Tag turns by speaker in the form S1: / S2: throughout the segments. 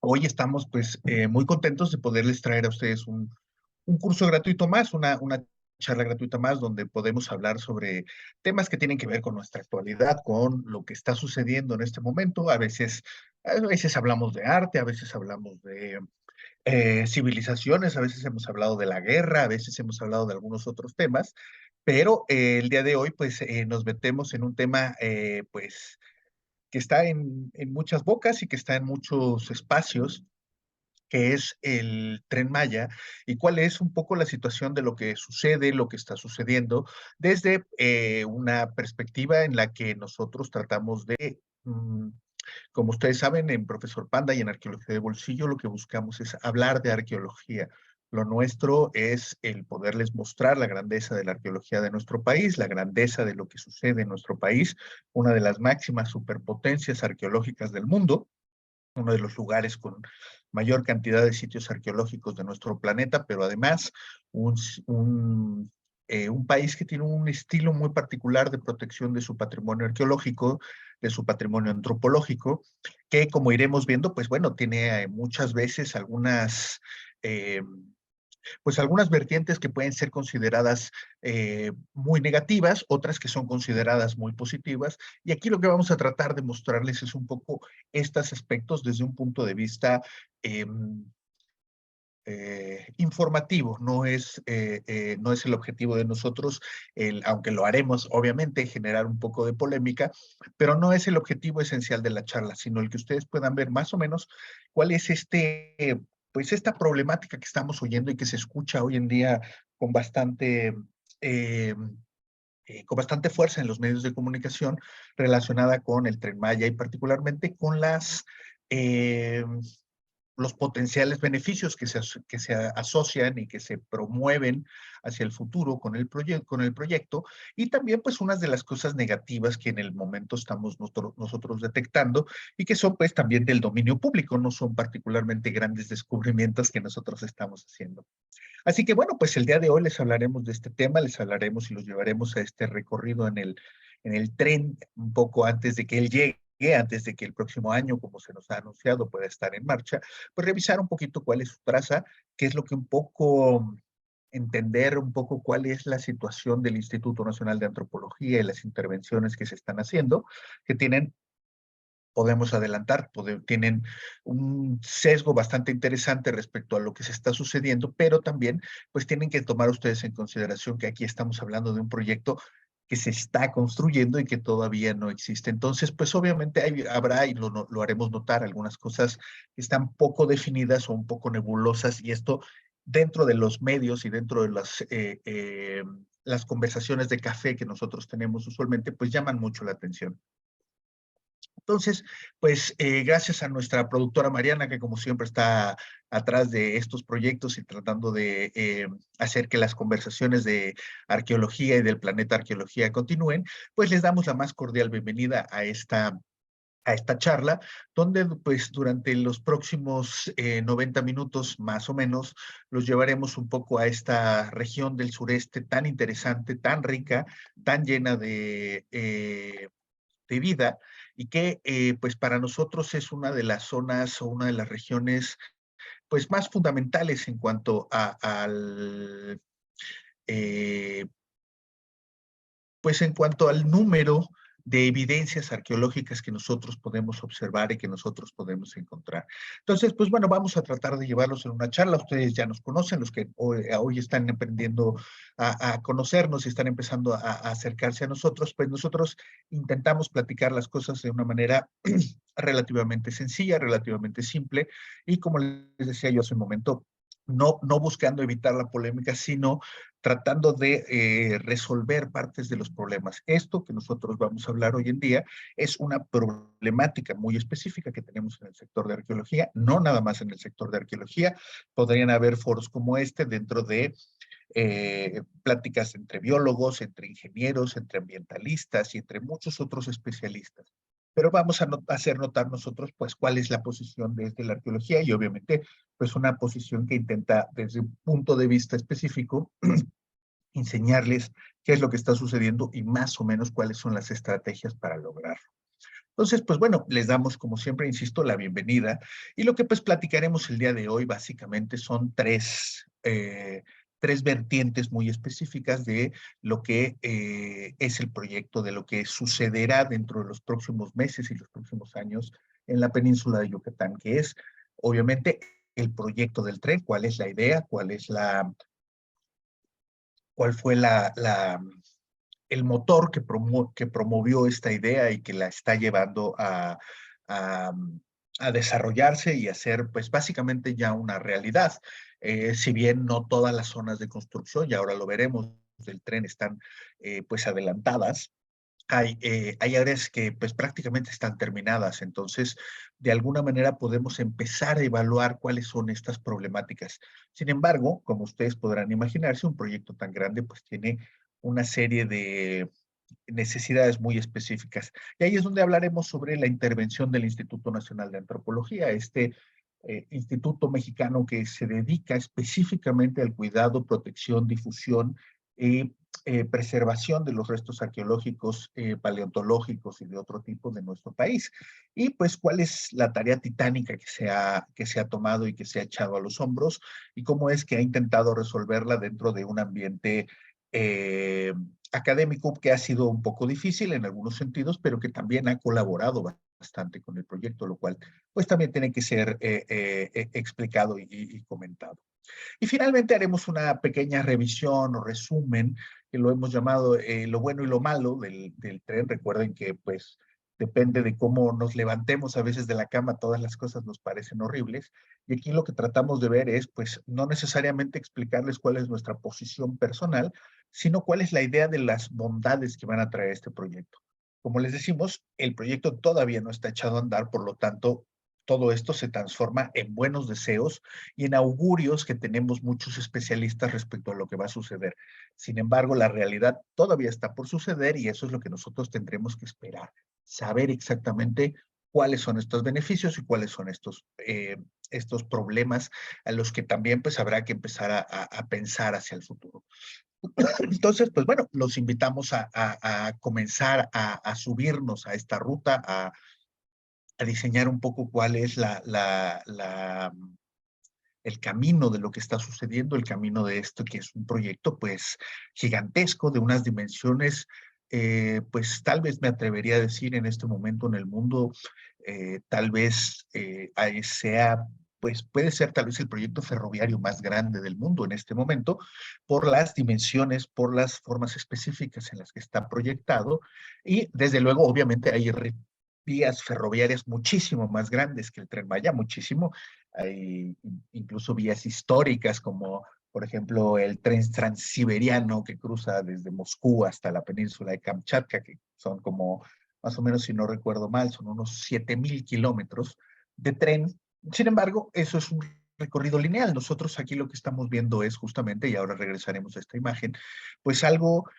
S1: Hoy estamos pues muy contentos de poderles traer a ustedes un curso gratuito más, una charla gratuita más donde podemos hablar sobre temas que tienen que ver con nuestra actualidad, con lo que está sucediendo en este momento. A veces hablamos de arte, a veces hablamos de civilizaciones, a veces hemos hablado de la guerra, a veces hemos hablado de algunos otros temas, pero el día de hoy pues nos metemos en un tema pues que está en muchas bocas y que está en muchos espacios, que es el Tren Maya, y cuál es un poco la situación de lo que sucede, lo que está sucediendo, desde una perspectiva en la que nosotros tratamos de, como ustedes saben, en Profesor Panda y en Arqueología de Bolsillo, lo que buscamos es hablar de arqueología. Lo nuestro es el poderles mostrar la grandeza de la arqueología de nuestro país, la grandeza de lo que sucede en nuestro país, una de las máximas superpotencias arqueológicas del mundo, uno de los lugares con mayor cantidad de sitios arqueológicos de nuestro planeta, pero además un, un país que tiene un estilo muy particular de protección de su patrimonio arqueológico, de su patrimonio antropológico, que como iremos viendo, pues bueno, tiene muchas veces eh, algunas vertientes que pueden ser consideradas muy negativas, otras que son consideradas muy positivas. Y aquí lo que vamos a tratar de mostrarles es un poco estos aspectos desde un punto de vista eh, informativo. No es el objetivo de nosotros, aunque lo haremos, obviamente, generar un poco de polémica, pero no es el objetivo esencial de la charla, sino el que ustedes puedan ver más o menos cuál es pues esta problemática que estamos oyendo y que se escucha hoy en día con eh, con bastante fuerza en los medios de comunicación relacionada con el Tren Maya y particularmente con eh, los potenciales beneficios que se asocian y que se promueven hacia el futuro con con el proyecto, y también pues unas de las cosas negativas que en el momento estamos nosotros detectando y que son pues también del dominio público, no son particularmente grandes descubrimientos que nosotros estamos haciendo. Así que bueno, pues el día de hoy les hablaremos de este tema, les hablaremos y los llevaremos a este recorrido en el tren un poco antes de que él llegue, antes de que el próximo año, como se nos ha anunciado, pueda estar en marcha, pues revisar un poquito cuál es su traza, qué es lo que un poco entender un poco cuál es la situación del Instituto Nacional de Antropología y las intervenciones que se están haciendo, que tienen, podemos adelantar, tienen un sesgo bastante interesante respecto a lo que se está sucediendo, pero también pues tienen que tomar ustedes en consideración que aquí estamos hablando de un proyecto que se está construyendo y que todavía no existe. Entonces, pues obviamente habrá, y lo haremos notar, algunas cosas que están poco definidas o un poco nebulosas, y esto dentro de los medios y dentro de las conversaciones de café que nosotros tenemos usualmente, pues llaman mucho la atención. Entonces, pues gracias a nuestra productora Mariana, que como siempre está atrás de estos proyectos y tratando de hacer que las conversaciones de arqueología y del planeta arqueología continúen, pues les damos la más cordial bienvenida a esta charla, donde pues durante los próximos 90 minutos más o menos los llevaremos un poco a esta región del sureste tan interesante, tan rica, tan llena de vida, y que pues para nosotros es una de las zonas o una de las regiones pues más fundamentales en cuanto eh, pues en cuanto al número de evidencias arqueológicas que nosotros podemos observar y que nosotros podemos encontrar. Entonces, pues bueno, vamos a tratar de llevarlos en una charla. Ustedes ya nos conocen, los que hoy están aprendiendo a conocernos y están empezando a acercarse a nosotros, pues nosotros intentamos platicar las cosas de una manera relativamente sencilla, relativamente simple, y como les decía yo hace un momento, no buscando evitar la polémica, sino tratando de resolver partes de los problemas. Esto que nosotros vamos a hablar hoy en día es una problemática muy específica que tenemos en el sector de arqueología, no nada más en el sector de arqueología. Podrían haber foros como este dentro de pláticas entre biólogos, entre ingenieros, entre ambientalistas y entre muchos otros especialistas. Pero vamos a hacer notar nosotros, pues, cuál es la posición desde la arqueología, y obviamente, pues, una posición que intenta, desde un punto de vista específico, enseñarles qué es lo que está sucediendo y más o menos cuáles son las estrategias para lograrlo. Entonces, pues bueno, les damos, como siempre, insisto, la bienvenida. Y lo que pues platicaremos el día de hoy básicamente son tres vertientes muy específicas de lo que es el proyecto, de lo que sucederá dentro de los próximos meses y los próximos años en la península de Yucatán, que es obviamente el proyecto del tren, cuál es la idea, cuál fue el motor que promovió esta idea y que la está llevando a, a desarrollarse y a ser, pues básicamente ya una realidad. Si bien no todas las zonas de construcción, y ahora lo veremos, del tren están pues adelantadas, hay áreas que pues prácticamente están terminadas, entonces de alguna manera podemos empezar a evaluar cuáles son estas problemáticas. Sin embargo, como ustedes podrán imaginarse, un proyecto tan grande pues tiene una serie de necesidades muy específicas. Y ahí es donde hablaremos sobre la intervención del Instituto Nacional de Antropología, este instituto mexicano que se dedica específicamente al cuidado, protección, difusión y preservación de los restos arqueológicos, paleontológicos y de otro tipo de nuestro país. Y pues cuál es la tarea titánica que se ha tomado y que se ha echado a los hombros y cómo es que ha intentado resolverla dentro de un ambiente eh, académico que ha sido un poco difícil en algunos sentidos, pero que también ha colaborado bastante con el proyecto, lo cual pues también tiene que ser explicado y comentado. Y finalmente haremos una pequeña revisión o resumen, que lo hemos llamado lo bueno y lo malo del tren. Recuerden que pues depende de cómo nos levantemos a veces de la cama, todas las cosas nos parecen horribles. Y aquí lo que tratamos de ver es pues no necesariamente explicarles cuál es nuestra posición personal, sino cuál es la idea de las bondades que van a traer este proyecto. Como les decimos, el proyecto todavía no está echado a andar, por lo tanto, todo esto se transforma en buenos deseos y en augurios que tenemos muchos especialistas respecto a lo que va a suceder. Sin embargo, la realidad todavía está por suceder y eso es lo que nosotros tendremos que esperar, saber exactamente cuáles son estos beneficios y cuáles son estos problemas a los que también pues habrá que empezar a pensar hacia el futuro. Entonces, pues bueno, los invitamos a comenzar a subirnos a esta ruta, a diseñar un poco cuál es el camino de lo que está sucediendo, el camino de esto, que es un proyecto pues gigantesco, de unas dimensiones, pues tal vez me atrevería a decir en este momento en el mundo, tal vez sea, pues puede ser tal vez el proyecto ferroviario más grande del mundo en este momento, por las dimensiones, por las formas específicas en las que está proyectado, y desde luego, obviamente, hay vías ferroviarias muchísimo más grandes que el Tren Maya, muchísimo. Hay incluso vías históricas como, por ejemplo, el tren transiberiano que cruza desde Moscú hasta la península de Kamchatka, que son como, más o menos, si no recuerdo mal, son unos 7,000 kilómetros de tren. Sin embargo, eso es un recorrido lineal. Nosotros aquí lo que estamos viendo es justamente, y ahora regresaremos a esta imagen, pues algo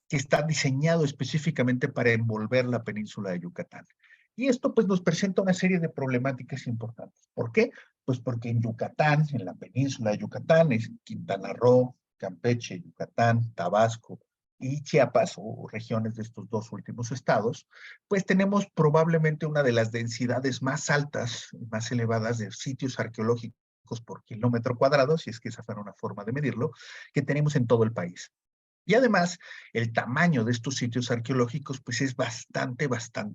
S1: que está diseñado específicamente para envolver la península de Yucatán. Y esto pues nos presenta una serie de problemáticas importantes. ¿Por qué? Pues porque en Yucatán, en la península de Yucatán, es Quintana Roo, Campeche, Yucatán, Tabasco y Chiapas, o regiones de estos dos últimos estados, pues tenemos probablemente una de las densidades más altas, más elevadas de sitios arqueológicos por kilómetro cuadrado, si es que esa fuera una forma de medirlo, que tenemos en todo el país. Y además, el tamaño de estos sitios arqueológicos pues es bastante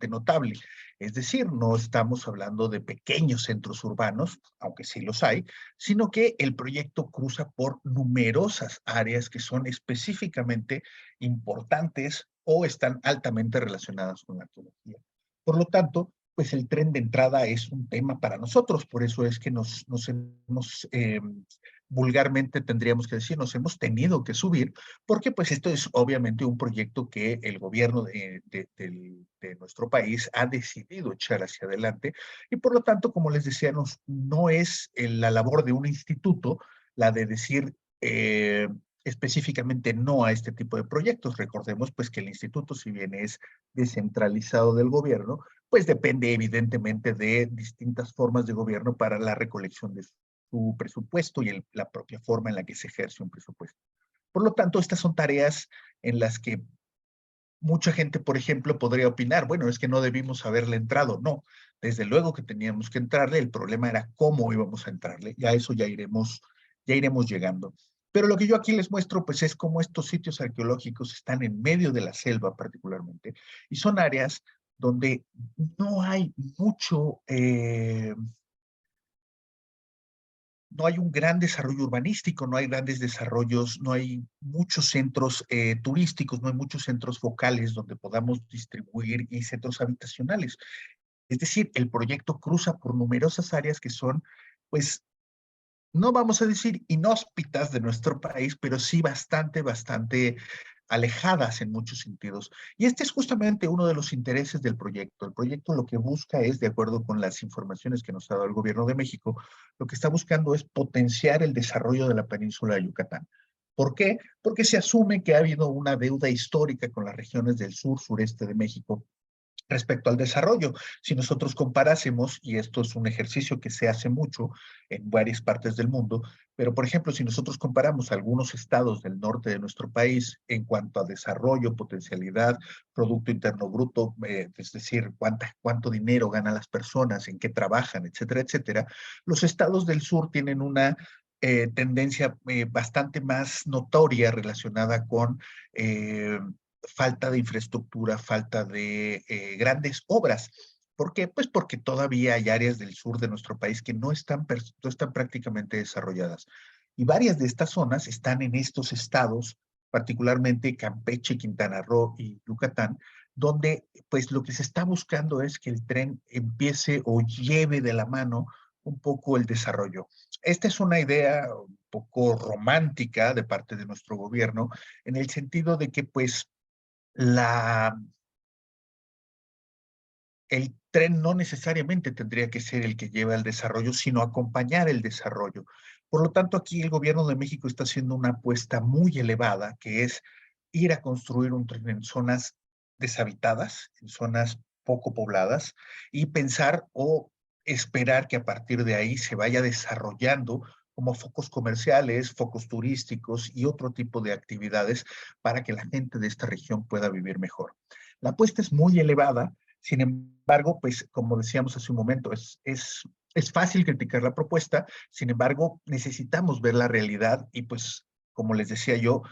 S1: notable. Es decir, no estamos hablando de pequeños centros urbanos, aunque sí los hay, sino que el proyecto cruza por numerosas áreas que son específicamente importantes o están altamente relacionadas con la arqueología. Por lo tanto, pues el tren de entrada es un tema para nosotros, por eso es que nos hemos, vulgarmente tendríamos que decir, nos hemos tenido que subir porque pues esto es obviamente un proyecto que el gobierno de nuestro país ha decidido echar hacia adelante y por lo tanto, como les decía, no es la labor de un instituto la de decir específicamente no a este tipo de proyectos. Recordemos pues que el instituto, si bien es descentralizado del gobierno, pues depende evidentemente de distintas formas de gobierno para la recolección de su presupuesto y la propia forma en la que se ejerce un presupuesto. Por lo tanto, estas son tareas en las que Mucha gente, por ejemplo, podría opinar, bueno, es que no debimos haberle entrado. No, desde luego que teníamos que entrarle, el problema era cómo íbamos a entrarle, y a eso ya iremos llegando. Pero lo que yo aquí les muestro, pues es cómo estos sitios arqueológicos están en medio de la selva particularmente, y son áreas donde no hay mucho, no hay un gran desarrollo urbanístico, no hay grandes desarrollos, no hay muchos centros turísticos, no hay muchos centros focales donde podamos distribuir y centros habitacionales. Es decir, el proyecto cruza por numerosas áreas que son, pues, no vamos a decir inhóspitas de nuestro país, pero sí bastante alejadas en muchos sentidos. Y este es justamente uno de los intereses del proyecto. El proyecto lo que busca es, de acuerdo con las informaciones que nos ha dado el gobierno de México, lo que está buscando es potenciar el desarrollo de la península de Yucatán. ¿Por qué? Porque se asume que ha habido una deuda histórica con las regiones del sur, sureste de México, respecto al desarrollo. Si nosotros comparásemos, y esto es un ejercicio que se hace mucho en varias partes del mundo, pero por ejemplo, si nosotros comparamos algunos estados del norte de nuestro país en cuanto a desarrollo, potencialidad, Producto Interno Bruto, es decir, cuánto dinero ganan las personas, en qué trabajan, etcétera, etcétera, los estados del sur tienen una tendencia bastante más notoria relacionada con falta de infraestructura, falta de grandes obras. ¿Por qué? Pues porque todavía hay áreas del sur de nuestro país que no están prácticamente desarrolladas. Y varias de estas zonas están en estos estados, particularmente Campeche, Quintana Roo y Yucatán, donde pues lo que se está buscando es que el tren empiece o lleve de la mano un poco el desarrollo. Esta es una idea un poco romántica de parte de nuestro gobierno, en el sentido de que pues la, el tren no necesariamente tendría que ser el que lleve al desarrollo, sino acompañar el desarrollo. Por lo tanto, aquí el gobierno de México está haciendo una apuesta muy elevada, que es ir a construir un tren en zonas deshabitadas, en zonas poco pobladas, y pensar o esperar que a partir de ahí se vaya desarrollando como focos comerciales, focos turísticos y otro tipo de actividades para que la gente de esta región pueda vivir mejor. La apuesta es muy elevada, sin embargo, pues como decíamos hace un momento, es fácil criticar la propuesta, sin embargo, necesitamos ver la realidad y pues, como les decía yo,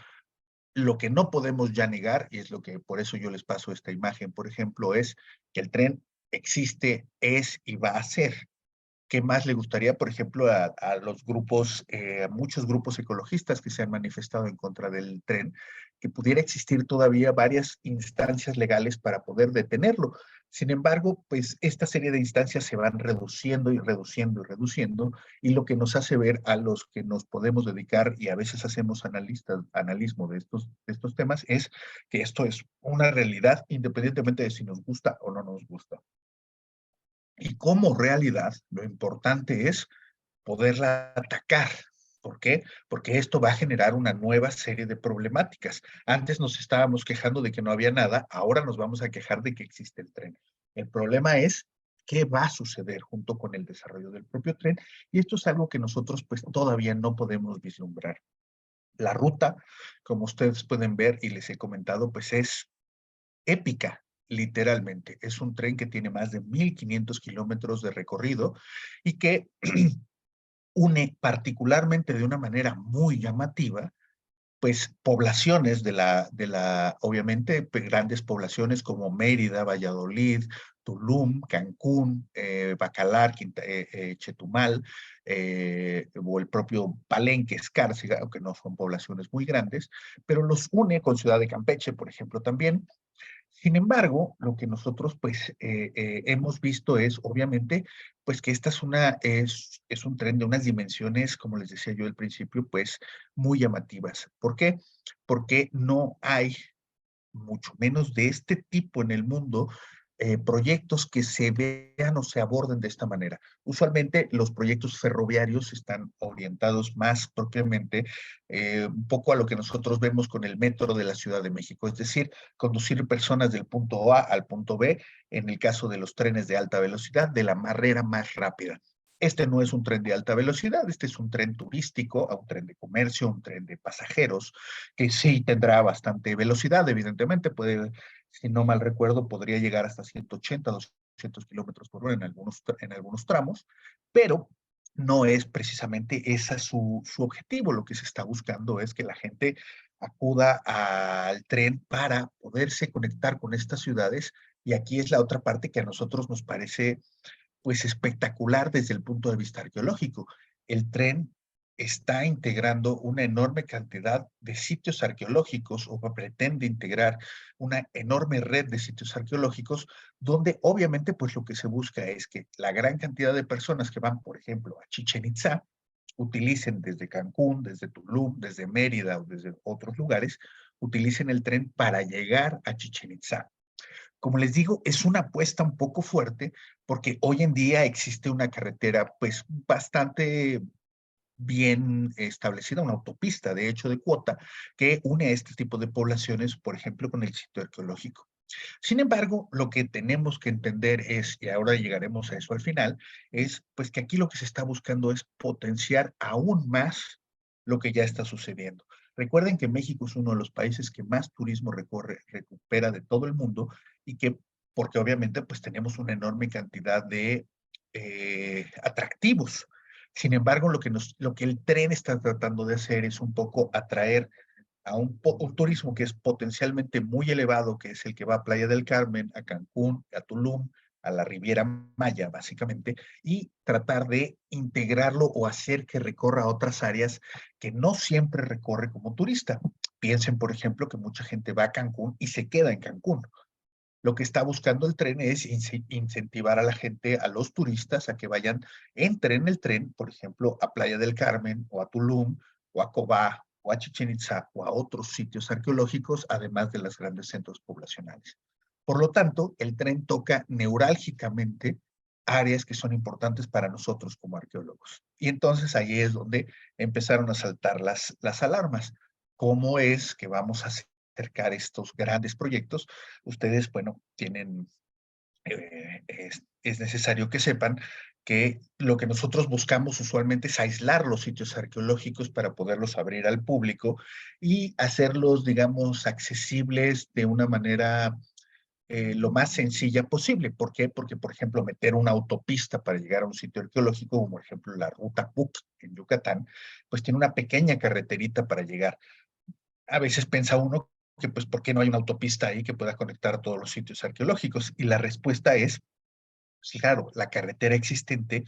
S1: lo que no podemos ya negar, y es lo que por eso yo les paso esta imagen, por ejemplo, es que el tren existe, es y va a ser. ¿Qué más le gustaría, por ejemplo, a los grupos, a muchos grupos ecologistas que se han manifestado en contra del tren, que pudiera existir todavía varias instancias legales para poder detenerlo? Sin embargo, pues esta serie de instancias se van reduciendo y reduciendo y reduciendo, y lo que nos hace ver a los que nos podemos dedicar y a veces hacemos analismo de estos temas es que esto es una realidad independientemente de si nos gusta o no nos gusta. Y como realidad, lo importante es poderla atacar. ¿Por qué? Porque esto va a generar una nueva serie de problemáticas. Antes nos estábamos quejando de que no había nada, ahora nos vamos a quejar de que existe el tren. El problema es qué va a suceder junto con el desarrollo del propio tren, y esto es algo que nosotros pues todavía no podemos vislumbrar. La ruta, como ustedes pueden ver y les he comentado, pues es épica, literalmente. Es un tren que tiene más de 1,500 kilómetros de recorrido y que une particularmente de una manera muy llamativa, pues poblaciones obviamente, grandes poblaciones como Mérida, Valladolid, Tulum, Cancún, Bacalar, Chetumal, o el propio Palenque, Escárcega, aunque no son poblaciones muy grandes, pero los une con Ciudad de Campeche, por ejemplo, también. Sin embargo, lo que nosotros pues hemos visto es obviamente pues que esta es un tren de unas dimensiones, como les decía yo al principio, pues muy llamativas. ¿Por qué? Porque no hay mucho menos de este tipo en el mundo, proyectos que se vean o se aborden de esta manera. Usualmente los proyectos ferroviarios están orientados más propiamente un poco a lo que nosotros vemos con el metro de la Ciudad de México, es decir, conducir personas del punto A al punto B, en el caso de los trenes de alta velocidad, de la manera más rápida. Este no es un tren de alta velocidad, este es un tren turístico, un tren de comercio, un tren de pasajeros, que sí tendrá bastante velocidad, evidentemente, puede, si no mal recuerdo, podría llegar hasta 180, 200 kilómetros por hora en algunos tramos, pero no es precisamente ese su objetivo. Lo que se está buscando es que la gente acuda al tren para poderse conectar con estas ciudades, y aquí es la otra parte que a nosotros nos parece pues espectacular desde el punto de vista arqueológico. El tren está integrando una enorme cantidad de sitios arqueológicos, o pretende integrar una enorme red de sitios arqueológicos, donde obviamente pues lo que se busca es que la gran cantidad de personas que van, por ejemplo, a Chichen Itza, utilicen desde Cancún, desde Tulum, desde Mérida o desde otros lugares, utilicen el tren para llegar a Chichen Itza. Como les digo, es una apuesta un poco fuerte porque hoy en día existe una carretera pues bastante bien establecida, una autopista de hecho de cuota que une a este tipo de poblaciones, por ejemplo, con el sitio arqueológico. Sin embargo, lo que tenemos que entender es, y ahora llegaremos a eso al final, es pues que aquí lo que se está buscando es potenciar aún más lo que ya está sucediendo. Recuerden que México es uno de los países que más turismo recupera de todo el mundo, y que, porque obviamente pues tenemos una enorme cantidad de atractivos. Sin embargo, lo que el tren está tratando de hacer es un poco atraer a un turismo que es potencialmente muy elevado, que es el que va a Playa del Carmen, a Cancún, a Tulum, a la Riviera Maya, básicamente, y tratar de integrarlo o hacer que recorra otras áreas que no siempre recorre como turista. Piensen, por ejemplo, que mucha gente va a Cancún y se queda en Cancún. Lo que está buscando el tren es incentivar a la gente, a los turistas, a que vayan, entren en el tren, por ejemplo, a Playa del Carmen, o a Tulum, o a Cobá, o a Chichen Itza, o a otros sitios arqueológicos, además de los grandes centros poblacionales. Por lo tanto, el tren toca neurálgicamente áreas que son importantes para nosotros como arqueólogos. Y entonces ahí es donde empezaron a saltar las alarmas. ¿Cómo es que vamos a acercar estos grandes proyectos? Ustedes, bueno, tienen, es necesario que sepan que lo que nosotros buscamos usualmente es aislar los sitios arqueológicos para poderlos abrir al público y hacerlos, digamos, accesibles de una manera lo más sencilla posible. ¿Por qué? Porque, por ejemplo, meter una autopista para llegar a un sitio arqueológico, como por ejemplo la ruta PUC en Yucatán, pues tiene una pequeña carreterita para llegar. A veces piensa uno que, pues, ¿por qué no hay una autopista ahí que pueda conectar a todos los sitios arqueológicos? Y la respuesta es, sí, claro, la carretera existente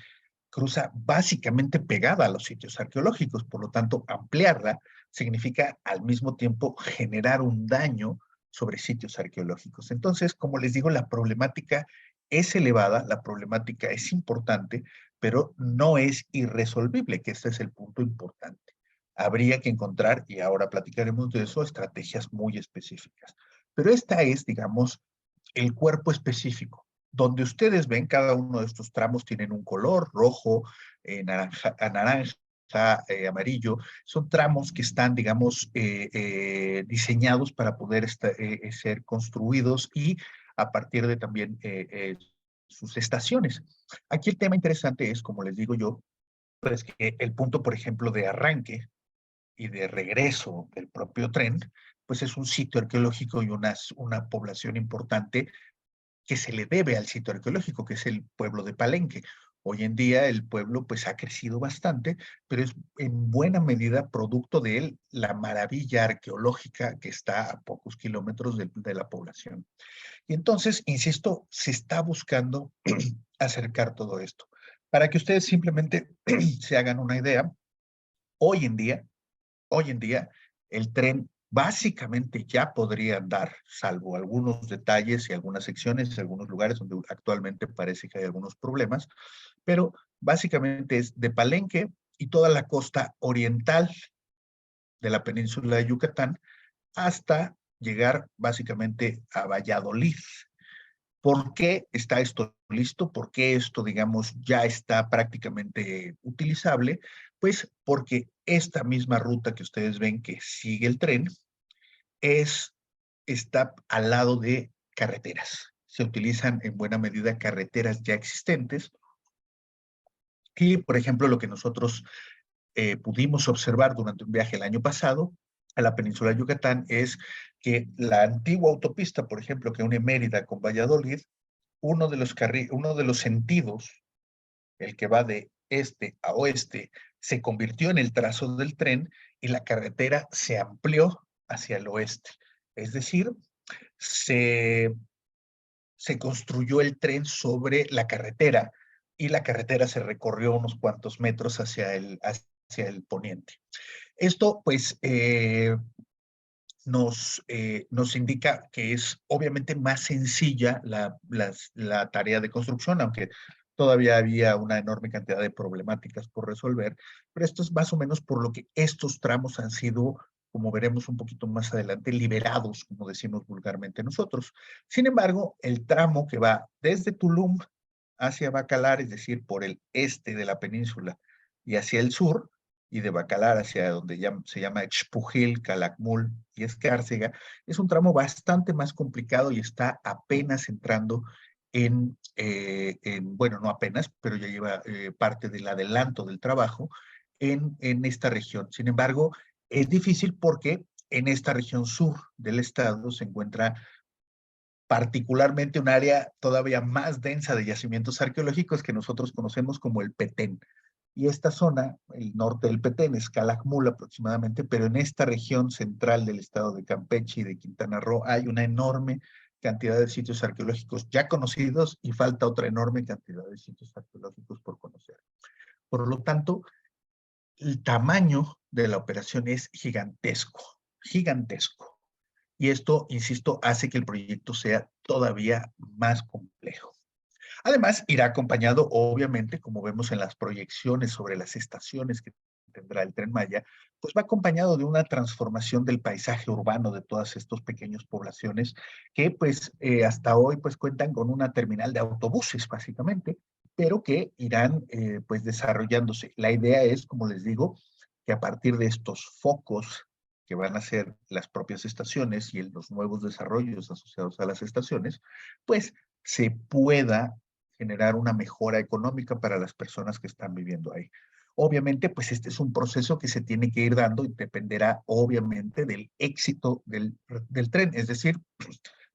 S1: cruza básicamente pegada a los sitios arqueológicos, por lo tanto, ampliarla significa al mismo tiempo generar un daño sobre sitios arqueológicos. Entonces, como les digo, la problemática es elevada, la problemática es importante, pero no es irresolvible, que este es el punto importante. Habría que encontrar, y ahora platicaremos de eso, estrategias muy específicas. Pero esta es, digamos, el cuerpo específico. Donde ustedes ven, cada uno de estos tramos tienen un color rojo, naranja, amarillo. Son tramos que están, digamos, diseñados para poder ser construidos, y a partir de también sus estaciones. Aquí el tema interesante es, como les digo yo, pues que el punto, por ejemplo, de arranque y de regreso del propio tren, pues es un sitio arqueológico y una población importante que se le debe al sitio arqueológico, que es el pueblo de Palenque. Hoy en día el pueblo pues ha crecido bastante, pero es en buena medida producto de él la maravilla arqueológica que está a pocos kilómetros de la población. Y entonces, insisto, se está buscando acercar todo esto. Para que ustedes simplemente se hagan una idea, hoy en día, hoy en día, el tren básicamente ya podría andar, salvo algunos detalles y algunas secciones, algunos lugares donde actualmente parece que hay algunos problemas, pero básicamente es de Palenque y toda la costa oriental de la península de Yucatán hasta llegar básicamente a Valladolid. ¿Por qué está esto listo? ¿Por qué esto, digamos, ya está prácticamente utilizable? Pues porque esta misma ruta que ustedes ven que sigue el tren es, está al lado de carreteras. Se utilizan en buena medida carreteras ya existentes, Y, por ejemplo, lo que nosotros pudimos observar durante un viaje el año pasado a la península de Yucatán es que la antigua autopista, por ejemplo, que une Mérida con Valladolid, uno de los sentidos, el que va de este a oeste, se convirtió en el trazo del tren y la carretera se amplió hacia el oeste. Es decir, se, se construyó el tren sobre la carretera y la carretera se recorrió unos cuantos metros hacia el poniente. Esto, pues, nos indica que es obviamente más sencilla la tarea de construcción, aunque todavía había una enorme cantidad de problemáticas por resolver, pero esto es más o menos por lo que estos tramos han sido, como veremos un poquito más adelante, liberados, como decimos vulgarmente nosotros. Sin embargo, el tramo que va desde Tulum hacia Bacalar, es decir, por el este de la península y hacia el sur, y de Bacalar hacia donde se llama Xpujil, Calakmul y Escárcega, es un tramo bastante más complicado y está apenas entrando bueno, no apenas, pero ya lleva parte del adelanto del trabajo en esta región. Sin embargo, es difícil porque en esta región sur del estado se encuentra particularmente un área todavía más densa de yacimientos arqueológicos que nosotros conocemos como el Petén. Y esta zona, el norte del Petén, es Calakmul aproximadamente, pero en esta región central del estado de Campeche y de Quintana Roo hay una enorme cantidad de sitios arqueológicos ya conocidos y falta otra enorme cantidad de sitios arqueológicos por conocer. Por lo tanto, el tamaño de la operación es gigantesco, gigantesco. Y esto, insisto, hace que el proyecto sea todavía más complejo. Además, irá acompañado, obviamente, como vemos en las proyecciones sobre las estaciones que tendrá el Tren Maya, pues va acompañado de una transformación del paisaje urbano de todas estas pequeñas poblaciones que pues hasta hoy pues cuentan con una terminal de autobuses básicamente, pero que irán pues desarrollándose. La idea es, como les digo, que a partir de estos focos que van a ser las propias estaciones y los nuevos desarrollos asociados a las estaciones, pues se pueda generar una mejora económica para las personas que están viviendo ahí. Obviamente, pues este es un proceso que se tiene que ir dando y dependerá obviamente del éxito del tren, es decir,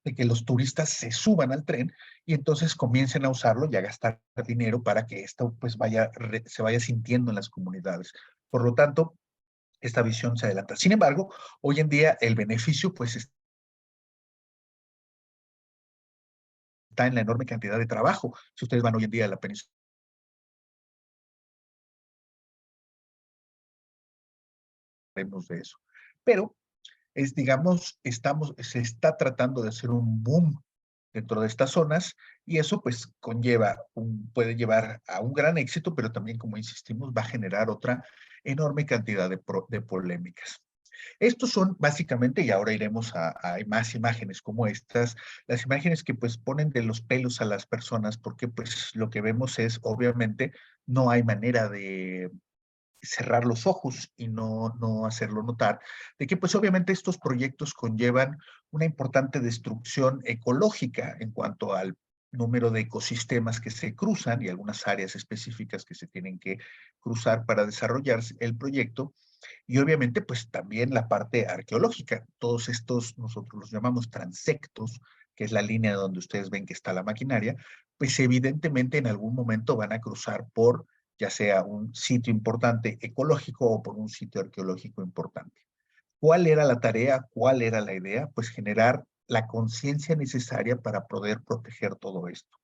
S1: de que los turistas se suban al tren y entonces comiencen a usarlo y a gastar dinero para que esto pues se vaya sintiendo en las comunidades. Por lo tanto, esta visión se adelanta. Sin embargo, hoy en día el beneficio pues está en la enorme cantidad de trabajo. Si ustedes van hoy en día a la península de eso. Pero digamos, se está tratando de hacer un boom dentro de estas zonas y eso pues puede llevar a un gran éxito, pero también, como insistimos, va a generar otra enorme cantidad de polémicas. Estos son básicamente, y ahora iremos a más imágenes como estas, las imágenes que pues ponen de los pelos a las personas, porque pues lo que vemos es, obviamente, no hay manera de cerrar los ojos y no hacerlo notar, de que pues obviamente estos proyectos conllevan una importante destrucción ecológica en cuanto al número de ecosistemas que se cruzan y algunas áreas específicas que se tienen que cruzar para desarrollar el proyecto. Y obviamente, pues también la parte arqueológica. Todos estos, nosotros los llamamos transectos, que es la línea donde ustedes ven que está la maquinaria, pues evidentemente en algún momento van a cruzar por ya sea un sitio importante ecológico o por un sitio arqueológico importante. ¿Cuál era la tarea? ¿Cuál era la idea? Pues generar la conciencia necesaria para poder proteger todo esto.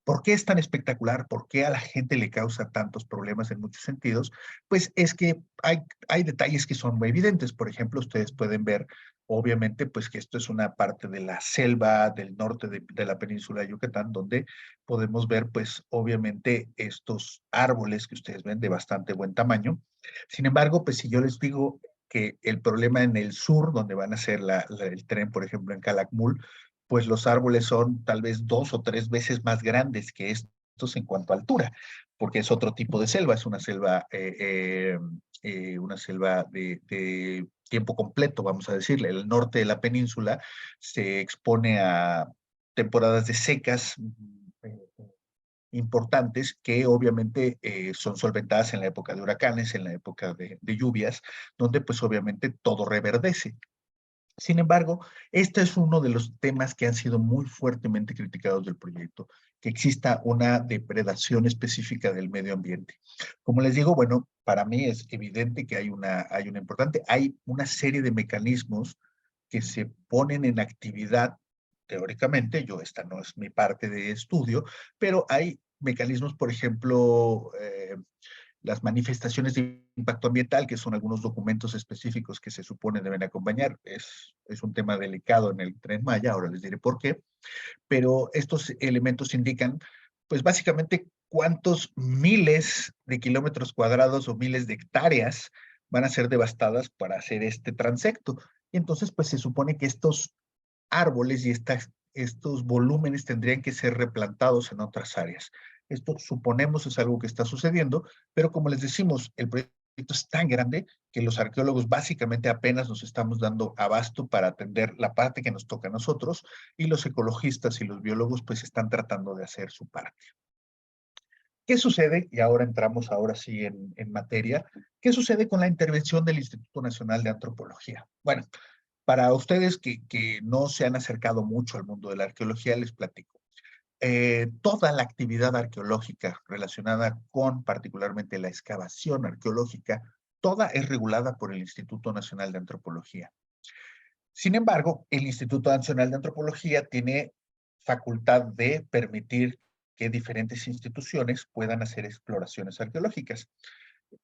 S1: ¿Por qué es tan espectacular? ¿Por qué a la gente le causa tantos problemas en muchos sentidos? Pues es que hay detalles que son muy evidentes. Por ejemplo, ustedes pueden ver, obviamente, pues que esto es una parte de la selva del norte de la península de Yucatán, donde podemos ver, pues, obviamente, estos árboles que ustedes ven de bastante buen tamaño. Sin embargo, pues si yo les digo que el problema en el sur, donde van a hacer el tren, por ejemplo, en Calakmul, pues los árboles son tal vez 2 o 3 veces más grandes que estos en cuanto a altura, porque es otro tipo de selva, es una selva de tiempo completo, vamos a decirle. El norte de la península se expone a temporadas de secas importantes que obviamente son solventadas en la época de huracanes, en la época de lluvias, donde pues obviamente todo reverdece. Sin embargo, este es uno de los temas que han sido muy fuertemente criticados del proyecto, que exista una depredación específica del medio ambiente. Como les digo, bueno, para mí es evidente que hay una serie de mecanismos que se ponen en actividad teóricamente, esta no es mi parte de estudio, pero hay mecanismos, por ejemplo, las manifestaciones de impacto ambiental, que son algunos documentos específicos que se supone deben acompañar. Es un tema delicado en el Tren Maya, ahora les diré por qué, pero estos elementos indican, pues básicamente, cuántos miles de kilómetros cuadrados o miles de hectáreas van a ser devastadas para hacer este transecto. Y entonces, pues se supone que estos árboles y estos volúmenes tendrían que ser replantados en otras áreas. Esto suponemos es algo que está sucediendo, pero como les decimos, el proyecto es tan grande que los arqueólogos básicamente apenas nos estamos dando abasto para atender la parte que nos toca a nosotros y los ecologistas y los biólogos pues están tratando de hacer su parte. ¿Qué sucede? Y ahora entramos ahora sí en materia. ¿Qué sucede con la intervención del Instituto Nacional de Antropología? Bueno, para ustedes que no se han acercado mucho al mundo de la arqueología, les platico. Toda la actividad arqueológica relacionada con particularmente la excavación arqueológica, toda es regulada por el Instituto Nacional de Antropología. Sin embargo, el Instituto Nacional de Antropología tiene facultad de permitir que diferentes instituciones puedan hacer exploraciones arqueológicas.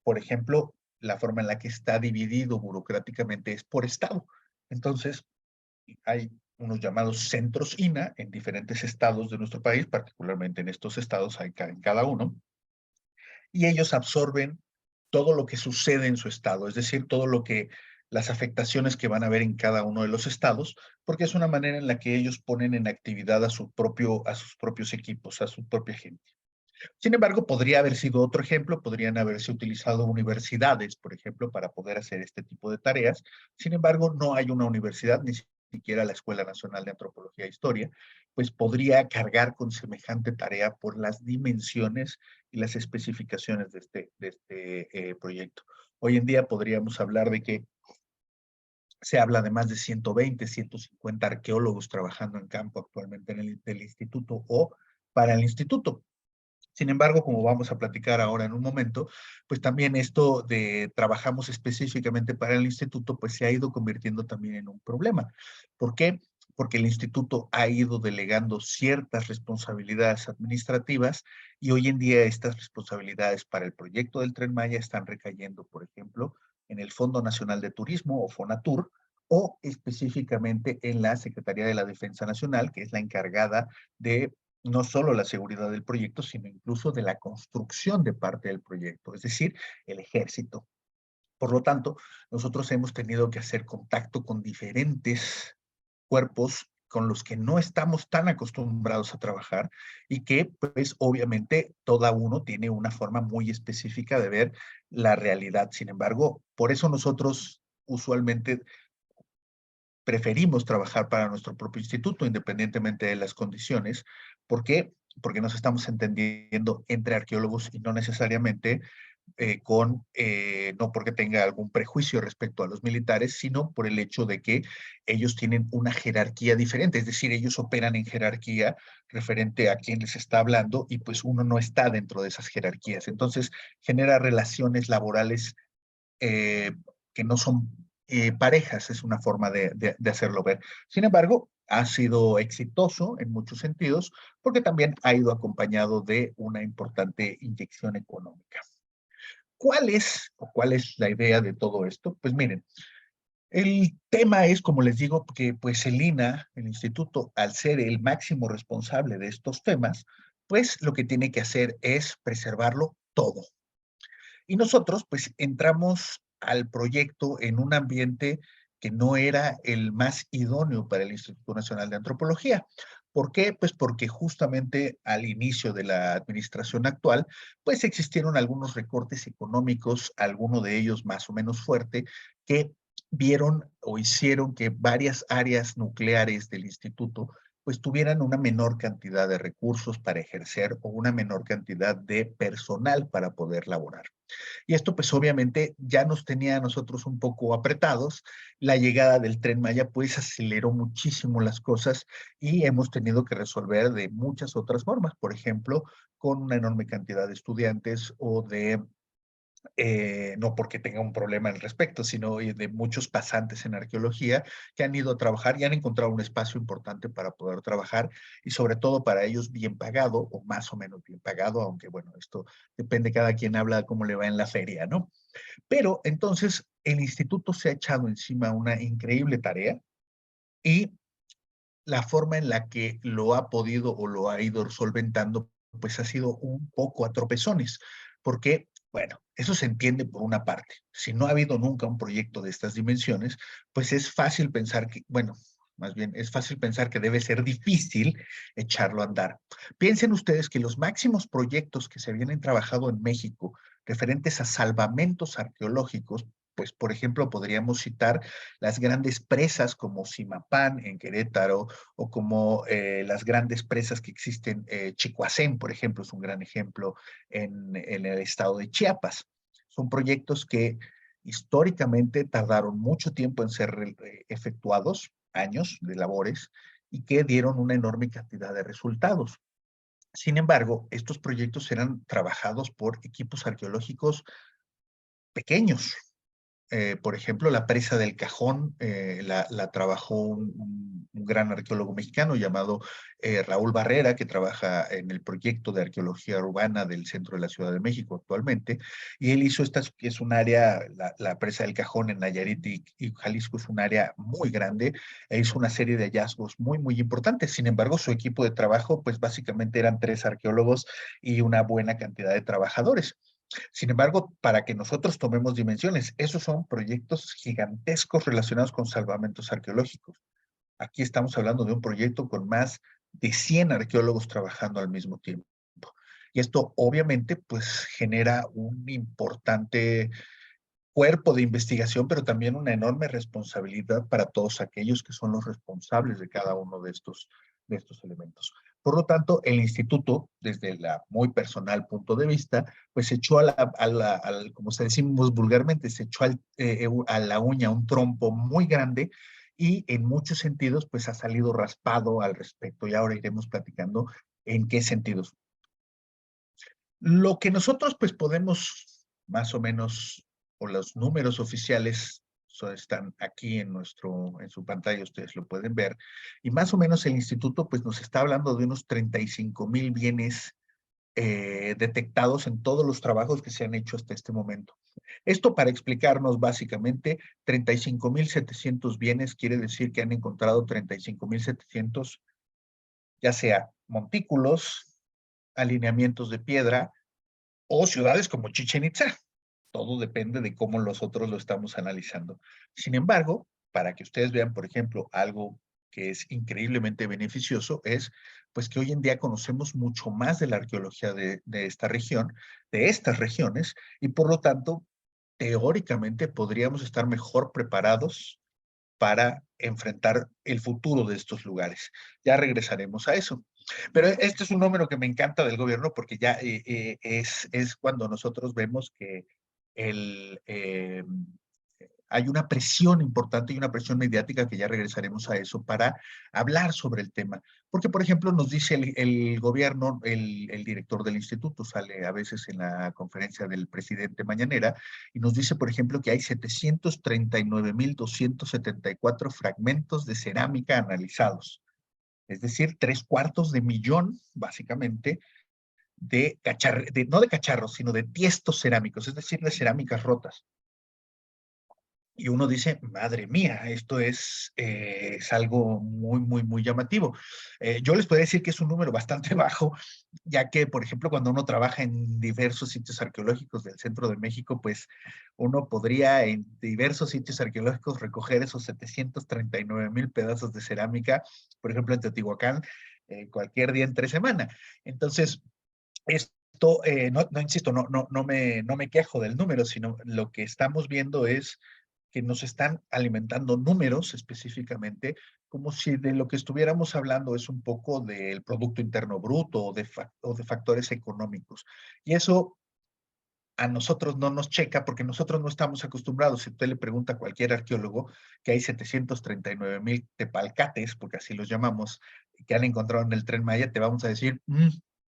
S1: Por ejemplo, la forma en la que está dividido burocráticamente es por estado. Entonces, hay unos llamados centros INA en diferentes estados de nuestro país, particularmente en estos estados hay en cada uno, y ellos absorben todo lo que sucede en su estado, es decir, todo lo que las afectaciones que van a haber en cada uno de los estados, porque es una manera en la que ellos ponen en actividad a sus propios equipos, a su propia gente. Sin embargo, podría haber sido otro ejemplo, podrían haberse utilizado universidades, por ejemplo, para poder hacer este tipo de tareas. Sin embargo, no hay una universidad, ni siquiera la Escuela Nacional de Antropología e Historia, pues podría cargar con semejante tarea por las dimensiones y las especificaciones de este proyecto. Hoy en día podríamos hablar de que se habla de más de 120, 150 arqueólogos trabajando en campo actualmente en el instituto o para el instituto. Sin embargo, como vamos a platicar ahora en un momento, pues también esto de trabajamos específicamente para el instituto, pues se ha ido convirtiendo también en un problema. ¿Por qué? Porque el instituto ha ido delegando ciertas responsabilidades administrativas y hoy en día estas responsabilidades para el proyecto del Tren Maya están recayendo, por ejemplo, en el Fondo Nacional de Turismo o FONATUR o específicamente en la Secretaría de la Defensa Nacional, que es la encargada de no solo la seguridad del proyecto, sino incluso de la construcción de parte del proyecto, es decir, el ejército. Por lo tanto, nosotros hemos tenido que hacer contacto con diferentes cuerpos con los que no estamos tan acostumbrados a trabajar y que, pues, obviamente, cada uno tiene una forma muy específica de ver la realidad. Sin embargo, por eso nosotros usualmente preferimos trabajar para nuestro propio instituto, independientemente de las condiciones. ¿Por qué? Porque nos estamos entendiendo entre arqueólogos y no necesariamente no porque tenga algún prejuicio respecto a los militares, sino por el hecho de que ellos tienen una jerarquía diferente, es decir, ellos operan en jerarquía referente a quién les está hablando y pues uno no está dentro de esas jerarquías. Entonces, genera relaciones laborales eh, que no son parejas, es una forma de hacerlo ver. Sin embargo, ha sido exitoso en muchos sentidos porque también ha ido acompañado de una importante inyección económica. ¿Cuál es la idea de todo esto? Pues miren, el tema es, como les digo, que pues el INA, el instituto, al ser el máximo responsable de estos temas, pues lo que tiene que hacer es preservarlo todo. Y nosotros, pues, entramos al proyecto en un ambiente que no era el más idóneo para el Instituto Nacional de Antropología. ¿Por qué? Pues porque justamente al inicio de la administración actual, pues existieron algunos recortes económicos, alguno de ellos más o menos fuerte, que vieron o hicieron que varias áreas nucleares del instituto pues tuvieran una menor cantidad de recursos para ejercer o una menor cantidad de personal para poder laborar. Y esto pues obviamente ya nos tenía a nosotros un poco apretados. La llegada del Tren Maya pues aceleró muchísimo las cosas y hemos tenido que resolver de muchas otras formas, por ejemplo, con una enorme cantidad de estudiantes o de no porque tenga un problema al respecto, sino de muchos pasantes en arqueología que han ido a trabajar y han encontrado un espacio importante para poder trabajar y sobre todo para ellos bien pagado o más o menos bien pagado, aunque bueno, esto depende, cada quien habla cómo le va en la feria, ¿no? Pero entonces el instituto se ha echado encima una increíble tarea y la forma en la que lo ha podido o lo ha ido solventando, pues ha sido un poco a tropezones, porque, bueno, eso se entiende por una parte. Si no ha habido nunca un proyecto de estas dimensiones, pues es fácil pensar que, bueno, más bien es fácil pensar que debe ser difícil echarlo a andar. Piensen ustedes que los máximos proyectos que se vienen trabajado en México referentes a salvamentos arqueológicos, pues por ejemplo podríamos citar las grandes presas como Simapán en Querétaro o como las grandes presas que existen, Chicoacén, por ejemplo, es un gran ejemplo en el estado de Chiapas. Son proyectos que históricamente tardaron mucho tiempo en ser efectuados, años de labores, y que dieron una enorme cantidad de resultados. Sin embargo, estos proyectos eran trabajados por equipos arqueológicos pequeños, por ejemplo, la presa del Cajón la trabajó un gran arqueólogo mexicano llamado Raúl Barrera, que trabaja en el proyecto de arqueología urbana del centro de la Ciudad de México actualmente, y él hizo esta, que es un área, la presa del Cajón en Nayarit y Jalisco es un área muy grande, e hizo una serie de hallazgos muy, muy importantes. Sin embargo, su equipo de trabajo, pues básicamente eran 3 arqueólogos y una buena cantidad de trabajadores. Sin embargo, para que nosotros tomemos dimensiones, esos son proyectos gigantescos relacionados con salvamentos arqueológicos. Aquí estamos hablando de un proyecto con más de 100 arqueólogos trabajando al mismo tiempo. Y esto obviamente pues genera un importante cuerpo de investigación, pero también una enorme responsabilidad para todos aquellos que son los responsables de cada uno de estos elementos. Por lo tanto, el instituto, desde el muy personal punto de vista, pues se echó como se decimos vulgarmente, se echó a la uña un trompo muy grande y en muchos sentidos, pues ha salido raspado al respecto. Y ahora iremos platicando en qué sentidos. Lo que nosotros pues podemos más o menos, o los números oficiales están aquí en su pantalla, ustedes lo pueden ver, y más o menos el instituto pues nos está hablando de unos 35,000 bienes detectados en todos los trabajos que se han hecho hasta este momento. Esto para explicarnos básicamente, 35,700 bienes quiere decir que han encontrado 35,700, ya sea montículos, alineamientos de piedra, o ciudades como Chichen Itza. Todo depende de cómo nosotros lo estamos analizando. Sin embargo, para que ustedes vean, por ejemplo, algo que es increíblemente beneficioso es pues que hoy en día conocemos mucho más de la arqueología de esta región, de estas regiones, y por lo tanto, teóricamente podríamos estar mejor preparados para enfrentar el futuro de estos lugares. Ya regresaremos a eso. Pero este es un número que me encanta del gobierno porque ya es cuando nosotros vemos que el, hay una presión importante y una presión mediática, que ya regresaremos a eso, para hablar sobre el tema. Porque, por ejemplo, nos dice el gobierno, el director del instituto sale a veces en la conferencia del presidente mañanera y nos dice, por ejemplo, que hay 739,274 fragmentos de cerámica analizados. Es decir, 3/4 de millón, básicamente, no de cacharros, sino de tiestos cerámicos, es decir, de cerámicas rotas. Y uno dice, madre mía, esto es algo muy, muy, muy llamativo. Yo les podría decir que es un número bastante bajo, ya que, por ejemplo, cuando uno trabaja en diversos sitios arqueológicos del centro de México, pues uno podría en diversos sitios arqueológicos recoger esos 739,000 pedazos de cerámica, por ejemplo, en Teotihuacán, cualquier día entre semana. Entonces, esto, no insisto, no me quejo del número, sino lo que estamos viendo es que nos están alimentando números específicamente como si de lo que estuviéramos hablando es un poco del Producto Interno Bruto o de factores económicos. Y eso a nosotros no nos checa porque nosotros no estamos acostumbrados. Si usted le pregunta a cualquier arqueólogo que hay 739,000 tepalcates, porque así los llamamos, que han encontrado en el Tren Maya, te vamos a decir,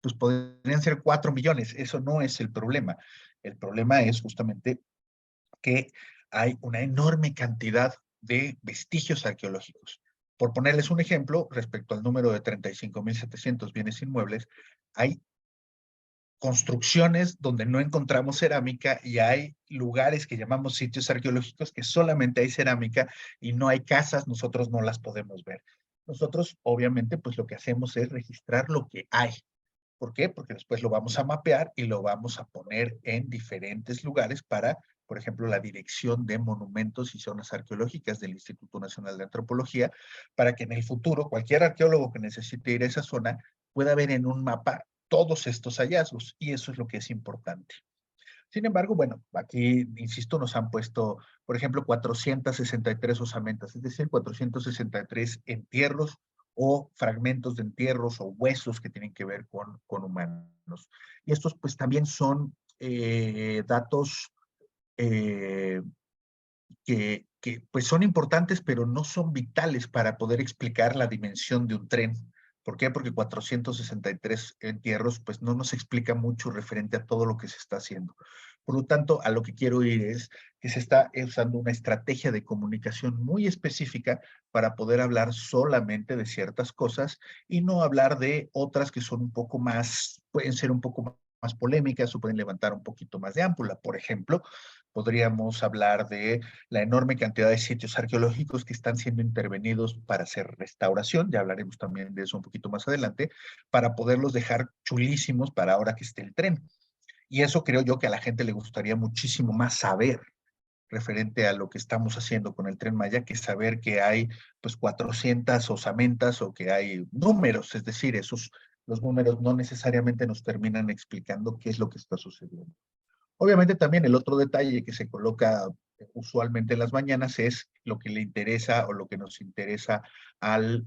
S1: pues podrían ser 4 millones. Eso no es el problema. El problema es justamente que hay una enorme cantidad de vestigios arqueológicos. Por ponerles un ejemplo, respecto al número de 35,700 bienes inmuebles, hay construcciones donde no encontramos cerámica y hay lugares que llamamos sitios arqueológicos que solamente hay cerámica y no hay casas, nosotros no las podemos ver. Nosotros, obviamente, pues lo que hacemos es registrar lo que hay. ¿Por qué? Porque después lo vamos a mapear y lo vamos a poner en diferentes lugares para, por ejemplo, la Dirección de Monumentos y Zonas Arqueológicas del Instituto Nacional de Antropología, para que en el futuro cualquier arqueólogo que necesite ir a esa zona pueda ver en un mapa todos estos hallazgos, y eso es lo que es importante. Sin embargo, bueno, aquí, insisto, nos han puesto, por ejemplo, 463 osamentas, es decir, 463 entierros o fragmentos de entierros o huesos que tienen que ver con humanos. Y estos pues también son datos eh, que pues son importantes, pero no son vitales para poder explicar la dimensión de un tren. ¿Por qué? Porque 463 entierros pues no nos explica mucho referente a todo lo que se está haciendo. Por lo tanto, a lo que quiero ir es que se está usando una estrategia de comunicación muy específica para poder hablar solamente de ciertas cosas y no hablar de otras que son un poco más, pueden ser un poco más polémicas o pueden levantar un poquito más de ámpula. Por ejemplo, podríamos hablar de la enorme cantidad de sitios arqueológicos que están siendo intervenidos para hacer restauración, ya hablaremos también de eso un poquito más adelante, para poderlos dejar chulísimos para ahora que esté el tren. Y eso creo yo que a la gente le gustaría muchísimo más saber referente a lo que estamos haciendo con el Tren Maya, que saber que hay pues 400 osamentas o que hay números, es decir, los números no necesariamente nos terminan explicando qué es lo que está sucediendo. Obviamente también el otro detalle que se coloca usualmente en las mañanas es lo que le interesa o lo que nos interesa al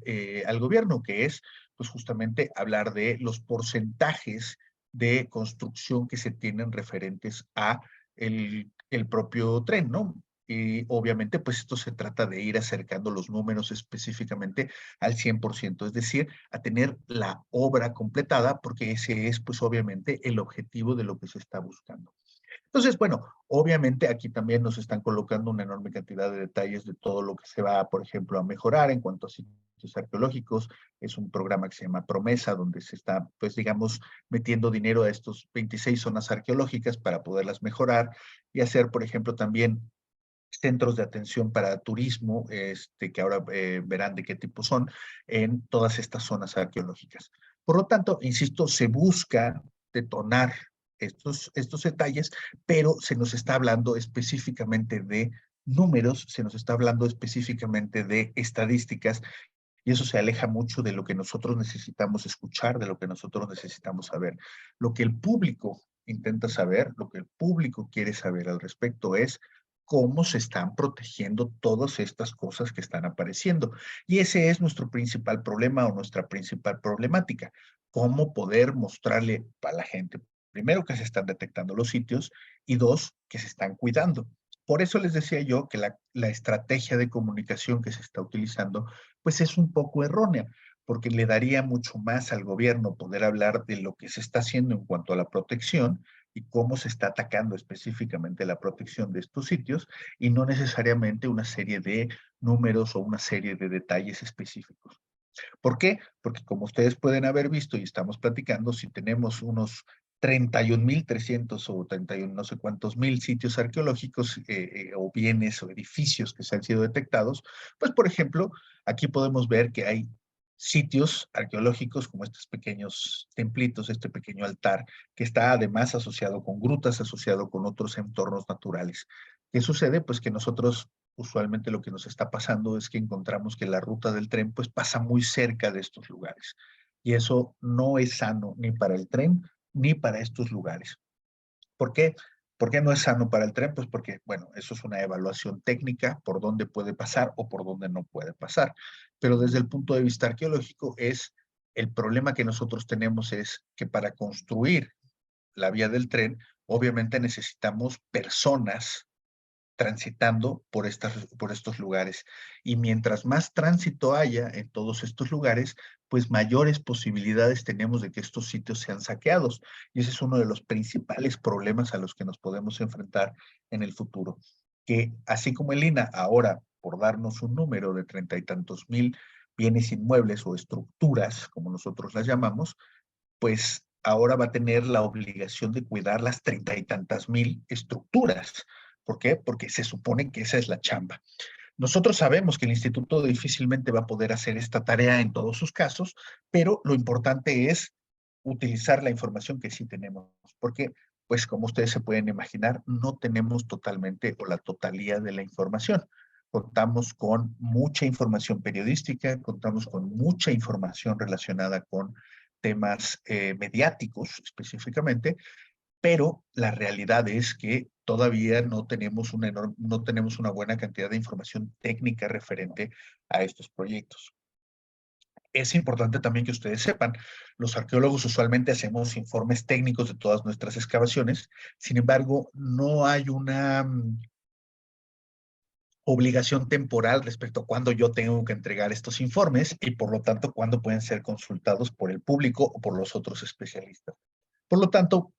S1: gobierno, que es pues justamente hablar de los porcentajes de construcción que se tienen referentes a el propio tren, ¿no? Y obviamente, pues esto se trata de ir acercando los números específicamente al 100%, es decir, a tener la obra completada, porque ese es, pues obviamente, el objetivo de lo que se está buscando. Entonces, bueno, obviamente aquí también nos están colocando una enorme cantidad de detalles de todo lo que se va, por ejemplo, a mejorar en cuanto a sitios arqueológicos. Es un programa que se llama Promesa, donde se está, pues, digamos, metiendo dinero a estos 26 zonas arqueológicas para poderlas mejorar y hacer, por ejemplo, también centros de atención para turismo, que ahora verán de qué tipo son, en todas estas zonas arqueológicas. Por lo tanto, insisto, se busca detonar estos detalles, pero se nos está hablando específicamente de números, se nos está hablando específicamente de estadísticas, y eso se aleja mucho de lo que nosotros necesitamos escuchar, de lo que nosotros necesitamos saber. Lo que el público intenta saber, lo que el público quiere saber al respecto es cómo se están protegiendo todas estas cosas que están apareciendo. Y ese es nuestro principal problema o nuestra principal problemática. Cómo poder mostrarle a la gente, primero, que se están detectando los sitios y dos, que se están cuidando. Por eso les decía yo que la estrategia de comunicación que se está utilizando pues es un poco errónea, porque le daría mucho más al gobierno poder hablar de lo que se está haciendo en cuanto a la protección y cómo se está atacando específicamente la protección de estos sitios y no necesariamente una serie de números o una serie de detalles específicos. ¿Por qué? Porque como ustedes pueden haber visto y estamos platicando, si tenemos unos 31,300 o 31 no sé cuántos mil sitios arqueológicos o bienes o edificios que se han sido detectados, pues por ejemplo, aquí podemos ver que hay sitios arqueológicos como estos pequeños templitos, este pequeño altar, que está además asociado con grutas, asociado con otros entornos naturales. ¿Qué sucede? Pues que nosotros usualmente lo que nos está pasando es que encontramos que la ruta del tren pues pasa muy cerca de estos lugares. Y eso no es sano ni para el tren ni para estos lugares. ¿Por qué? ¿Por qué no es sano para el tren? Pues porque, bueno, eso es una evaluación técnica por dónde puede pasar o por dónde no puede pasar. Pero desde el punto de vista arqueológico el problema que nosotros tenemos es que para construir la vía del tren, obviamente necesitamos personas transitando por estos lugares. Y mientras más tránsito haya en todos estos lugares, pues mayores posibilidades tenemos de que estos sitios sean saqueados. Y ese es uno de los principales problemas a los que nos podemos enfrentar en el futuro. Que así como el INA ahora, por darnos un número de 30 y tantos mil bienes inmuebles o estructuras, como nosotros las llamamos, pues ahora va a tener la obligación de cuidar las 30 y tantas mil estructuras. ¿Por qué? Porque se supone que esa es la chamba. Nosotros sabemos que el instituto difícilmente va a poder hacer esta tarea en todos sus casos, pero lo importante es utilizar la información que sí tenemos, porque, pues como ustedes se pueden imaginar, no tenemos totalmente o la totalidad de la información. Contamos con mucha información periodística, contamos con mucha información relacionada con temas mediáticos específicamente, pero la realidad es que todavía no tenemos una buena cantidad de información técnica referente a estos proyectos. Es importante también que ustedes sepan, los arqueólogos usualmente hacemos informes técnicos de todas nuestras excavaciones, sin embargo, no hay una obligación temporal respecto a cuándo yo tengo que entregar estos informes y por lo tanto cuándo pueden ser consultados por el público o por los otros especialistas. Por lo tanto,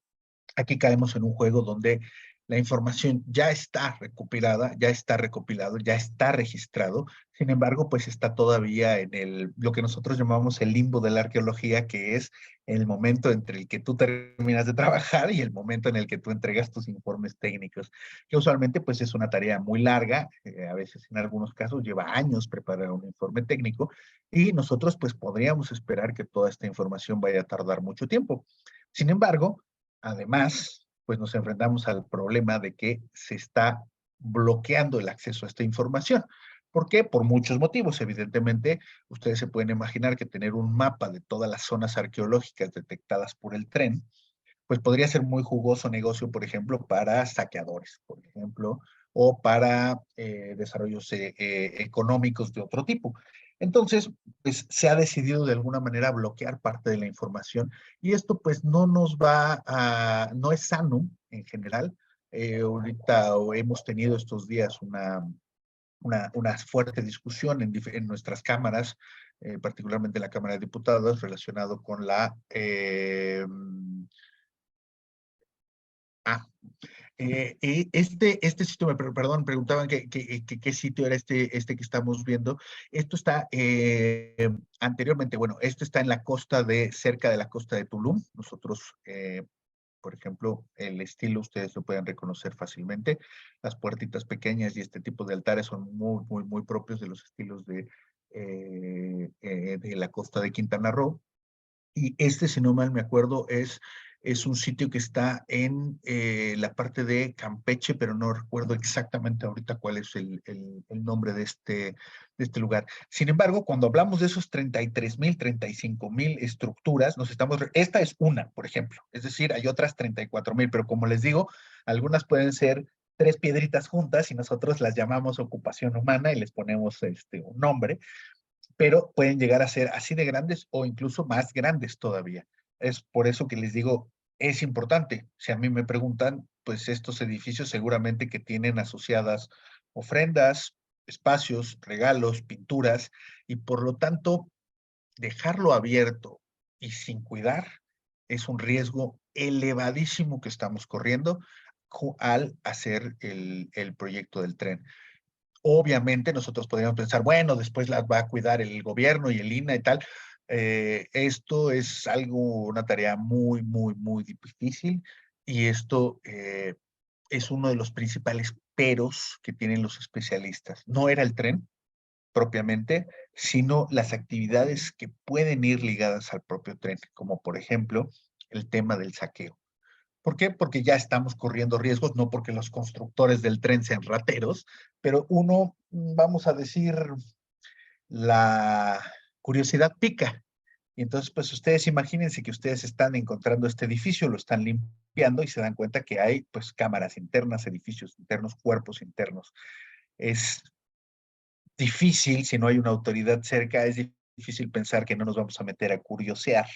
S1: aquí caemos en un juego donde la información ya está recopilada, ya está recopilado, ya está registrado. Sin embargo, pues está todavía en lo que nosotros llamamos el limbo de la arqueología, que es el momento entre el que tú terminas de trabajar y el momento en el que tú entregas tus informes técnicos, que usualmente pues es una tarea muy larga, a veces en algunos casos lleva años preparar un informe técnico y nosotros pues podríamos esperar que toda esta información vaya a tardar mucho tiempo. Sin embargo, además, pues nos enfrentamos al problema de que se está bloqueando el acceso a esta información. ¿Por qué? Por muchos motivos. Evidentemente, ustedes se pueden imaginar que tener un mapa de todas las zonas arqueológicas detectadas por el tren, pues podría ser muy jugoso negocio, por ejemplo, para saqueadores, por ejemplo, o para desarrollos económicos de otro tipo. Entonces, pues se ha decidido de alguna manera bloquear parte de la información y esto pues no es sano en general. Ahorita hemos tenido estos días una fuerte discusión en nuestras cámaras, particularmente la Cámara de Diputados, relacionado con ah, este sitio, perdón, preguntaban qué sitio era este que estamos viendo. Esto está anteriormente, bueno, esto está en cerca de la costa de Tulum. Nosotros, por ejemplo, el estilo ustedes lo pueden reconocer fácilmente. Las puertitas pequeñas y este tipo de altares son muy, muy, muy propios de los estilos de la costa de Quintana Roo. Y si no mal me acuerdo, es un sitio que está en la parte de Campeche, pero no recuerdo exactamente ahorita cuál es el nombre de este lugar. Sin embargo, cuando hablamos de esos 33,000, 35,000 estructuras, esta es una, por ejemplo, es decir, hay otras 34,000, pero como les digo, algunas pueden ser tres piedritas juntas y nosotros las llamamos ocupación humana y les ponemos un nombre, pero pueden llegar a ser así de grandes o incluso más grandes todavía. Es por eso que les digo, es importante. Si a mí me preguntan, pues estos edificios seguramente que tienen asociadas ofrendas, espacios, regalos, pinturas, y por lo tanto, dejarlo abierto y sin cuidar es un riesgo elevadísimo que estamos corriendo al hacer el proyecto del tren. Obviamente nosotros podríamos pensar, bueno, después las va a cuidar el gobierno y el INA y tal. Esto es una tarea muy, muy, muy difícil y esto es uno de los principales peros que tienen los especialistas. No era el tren propiamente, sino las actividades que pueden ir ligadas al propio tren, como por ejemplo el tema del saqueo. ¿Por qué? Porque ya estamos corriendo riesgos, no porque los constructores del tren sean rateros, pero vamos a decir, la curiosidad pica Y entonces, pues ustedes imagínense que ustedes están encontrando este edificio, lo están limpiando y se dan cuenta que hay pues cámaras internas, edificios internos, cuerpos internos. Es difícil, si no hay una autoridad cerca, es difícil pensar que no nos vamos a meter a curiosear.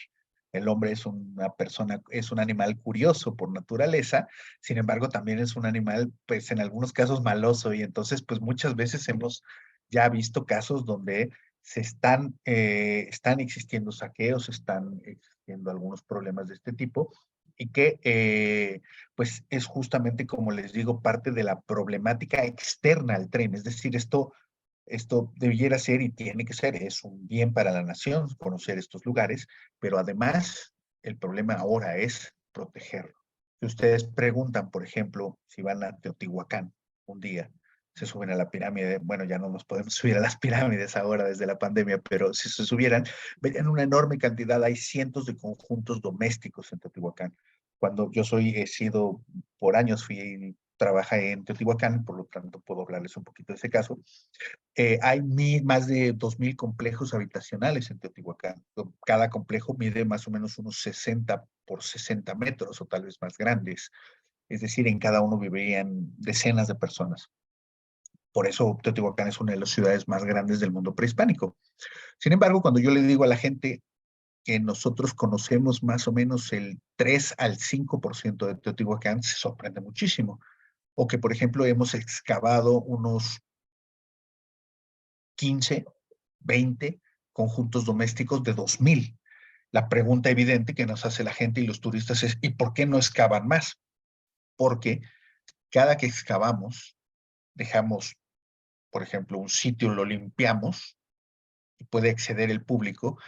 S1: El hombre es una persona, es un animal curioso por naturaleza, sin embargo también es un animal, pues en algunos casos maloso, y entonces pues muchas veces hemos ya visto casos donde están existiendo saqueos, están existiendo algunos problemas de este tipo, y que pues es justamente, como les digo, parte de la problemática externa al tren, es decir, esto debiera ser y tiene que ser, es un bien para la nación conocer estos lugares, pero además el problema ahora es protegerlo. Si ustedes preguntan, por ejemplo, si van a Teotihuacán un día, se suben a la pirámide, bueno, ya no nos podemos subir a las pirámides ahora desde la pandemia, pero si se subieran, verían una enorme cantidad, hay cientos de conjuntos domésticos en Teotihuacán. Cuando yo he sido, por años trabajé en Teotihuacán, por lo tanto puedo hablarles un poquito de ese caso. Hay más de 2,000 complejos habitacionales en Teotihuacán. Cada complejo mide más o menos unos 60 por 60 metros o tal vez más grandes. Es decir, en cada uno vivirían decenas de personas. Por eso Teotihuacán es una de las ciudades más grandes del mundo prehispánico. Sin embargo, cuando yo le digo a la gente que nosotros conocemos más o menos el 3 al 5% de Teotihuacán, se sorprende muchísimo. O que, por ejemplo, hemos excavado unos 15, 20 conjuntos domésticos de 2,000. La pregunta evidente que nos hace la gente y los turistas es, ¿y por qué no excavan más? Porque cada que excavamos, dejamos, por ejemplo, un sitio, lo limpiamos y puede acceder el público.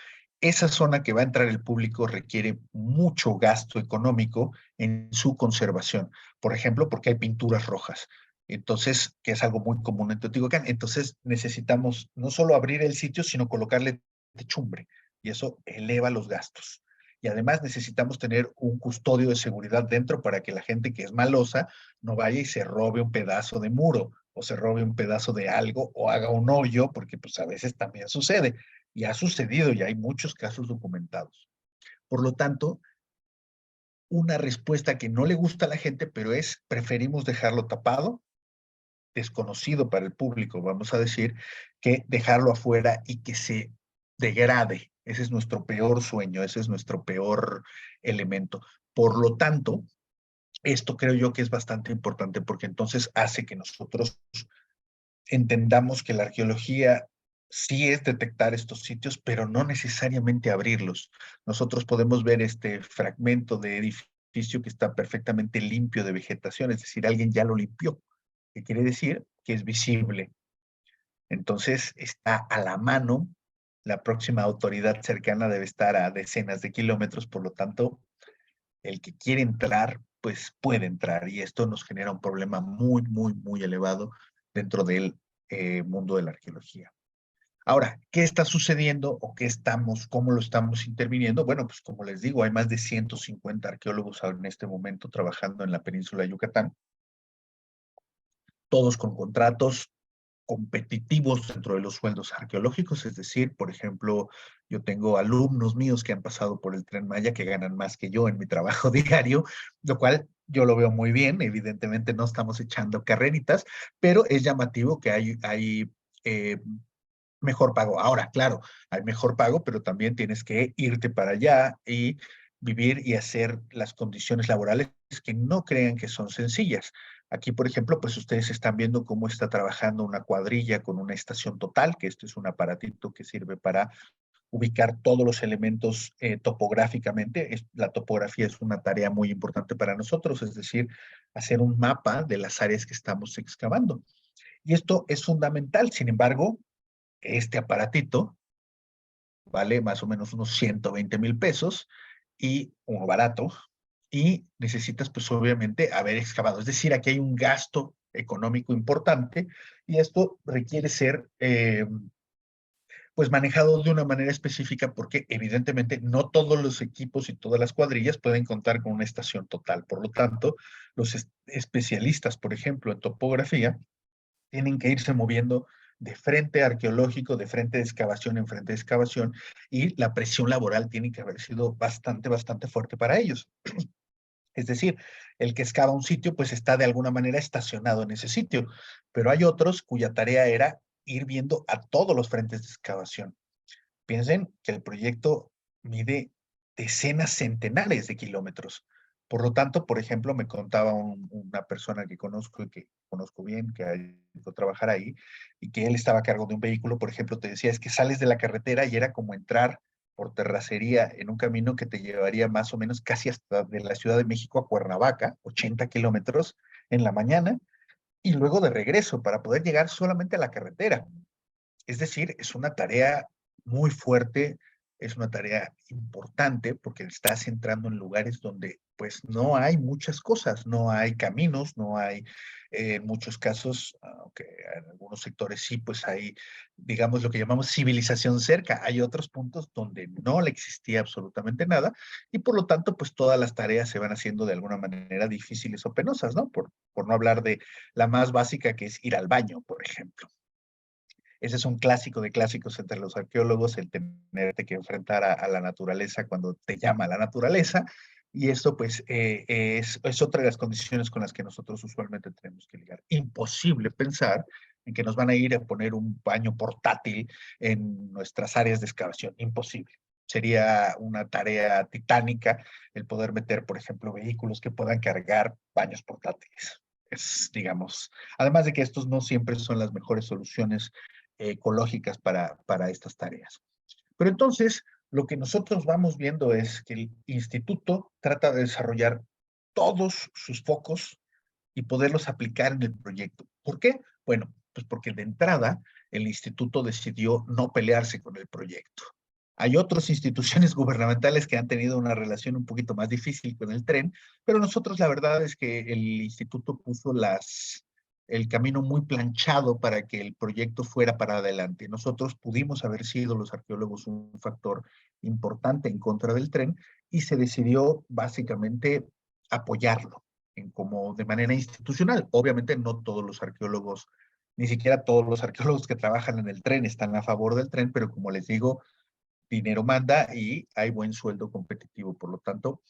S1: Esa zona que va a entrar el público requiere mucho gasto económico en su conservación. Por ejemplo, porque hay pinturas rojas. Entonces, que es algo muy común en Teotihuacán. Entonces, necesitamos no solo abrir el sitio, sino colocarle techumbre. Y eso eleva los gastos. Y además necesitamos tener un custodio de seguridad dentro para que la gente que es malosa no vaya y se robe un pedazo de muro o se robe un pedazo de algo o haga un hoyo, porque pues a veces también sucede. Y ha sucedido y hay muchos casos documentados. Por lo tanto, una respuesta que no le gusta a la gente, pero es preferimos dejarlo tapado, desconocido para el público, vamos a decir, que dejarlo afuera y que se degrade. Ese es nuestro peor sueño, ese es nuestro peor elemento. Por lo tanto, esto creo yo que es bastante importante porque entonces hace que nosotros entendamos que la arqueología sí es detectar estos sitios, pero no necesariamente abrirlos. Nosotros podemos ver este fragmento de edificio que está perfectamente limpio de vegetación, es decir, alguien ya lo limpió, que quiere decir que es visible. Entonces está a la mano, la próxima autoridad cercana debe estar a decenas de kilómetros, por lo tanto, el que quiere entrar, pues puede entrar y esto nos genera un problema muy, muy, muy elevado dentro del mundo de la arqueología. Ahora, ¿qué está sucediendo o cómo lo estamos interviniendo? Bueno, pues como les digo, hay más de 150 arqueólogos en este momento trabajando en la península de Yucatán, todos con contratos competitivos dentro de los sueldos arqueológicos, es decir, por ejemplo, yo tengo alumnos míos que han pasado por el Tren Maya que ganan más que yo en mi trabajo diario, lo cual yo lo veo muy bien, evidentemente no estamos echando carreritas, pero es llamativo que hay mejor pago. Ahora, claro, hay mejor pago, pero también tienes que irte para allá y vivir y hacer las condiciones laborales que no crean que son sencillas. Aquí, por ejemplo, pues ustedes están viendo cómo está trabajando una cuadrilla con una estación total, que esto es un aparatito que sirve para ubicar todos los elementos topográficamente. La topografía es una tarea muy importante para nosotros, es decir, hacer un mapa de las áreas que estamos excavando. Y esto es fundamental. Sin embargo, este aparatito vale más o menos unos 120,000 pesos y uno barato y necesitas pues obviamente haber excavado. Es decir, aquí hay un gasto económico importante y esto requiere ser pues manejado de una manera específica porque evidentemente no todos los equipos y todas las cuadrillas pueden contar con una estación total. Por lo tanto, los especialistas, por ejemplo, en topografía, tienen que irse moviendo de frente arqueológico, de frente de excavación en frente de excavación, y la presión laboral tiene que haber sido bastante, bastante fuerte para ellos. Es decir, el que excava un sitio, pues está de alguna manera estacionado en ese sitio, pero hay otros cuya tarea era ir viendo a todos los frentes de excavación. Piensen que el proyecto mide decenas, centenares de kilómetros. Por lo tanto, por ejemplo, me contaba una persona que conozco y que conozco bien, que ha ido a trabajar ahí, y que él estaba a cargo de un vehículo, por ejemplo, te decía, es que sales de la carretera y era como entrar por terracería en un camino que te llevaría más o menos casi hasta de la Ciudad de México a Cuernavaca, 80 kilómetros en la mañana, y luego de regreso para poder llegar solamente a la carretera. Es decir, es una tarea muy fuerte, es una tarea importante porque estás entrando en lugares donde pues no hay muchas cosas, no hay caminos, no hay, en muchos casos, aunque en algunos sectores sí, pues hay, digamos, lo que llamamos civilización cerca. Hay otros puntos donde no le existía absolutamente nada y por lo tanto, pues todas las tareas se van haciendo de alguna manera difíciles o penosas, ¿no? Por no hablar de la más básica que es ir al baño, por ejemplo. Ese es un clásico de clásicos entre los arqueólogos, el tenerte que enfrentar a la naturaleza cuando te llama la naturaleza. Y esto, pues, es otra de las condiciones con las que nosotros usualmente tenemos que lidiar. Imposible pensar en que nos van a ir a poner un baño portátil en nuestras áreas de excavación. Imposible. Sería una tarea titánica el poder meter, por ejemplo, vehículos que puedan cargar baños portátiles. Es, digamos, además de que estos no siempre son las mejores soluciones ecológicas para estas tareas. Pero entonces, lo que nosotros vamos viendo es que el instituto trata de desarrollar todos sus focos y poderlos aplicar en el proyecto. ¿Por qué? Bueno, pues porque de entrada el instituto decidió no pelearse con el proyecto. Hay otras instituciones gubernamentales que han tenido una relación un poquito más difícil con el tren, pero nosotros la verdad es que el instituto puso el camino muy planchado para que el proyecto fuera para adelante. Nosotros pudimos haber sido los arqueólogos un factor importante en contra del tren y se decidió básicamente apoyarlo como de manera institucional. Obviamente no todos los arqueólogos, ni siquiera todos los arqueólogos que trabajan en el tren están a favor del tren, pero como les digo, dinero manda y hay buen sueldo competitivo. Por lo tanto,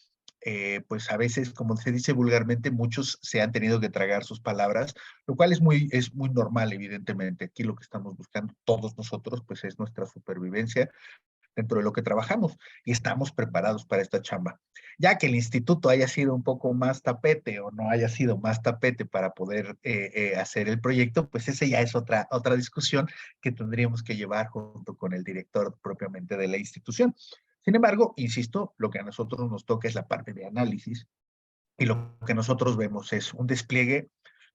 S1: pues a veces, como se dice vulgarmente, muchos se han tenido que tragar sus palabras, lo cual es muy normal, evidentemente. Aquí lo que estamos buscando todos nosotros, pues es nuestra supervivencia dentro de lo que trabajamos y estamos preparados para esta chamba. Ya que el instituto haya sido un poco más tapete o no haya sido más tapete para poder hacer el proyecto, pues esa ya es otra discusión que tendríamos que llevar junto con el director propiamente de la institución. Sin embargo, insisto, lo que a nosotros nos toca es la parte de análisis y lo que nosotros vemos es un despliegue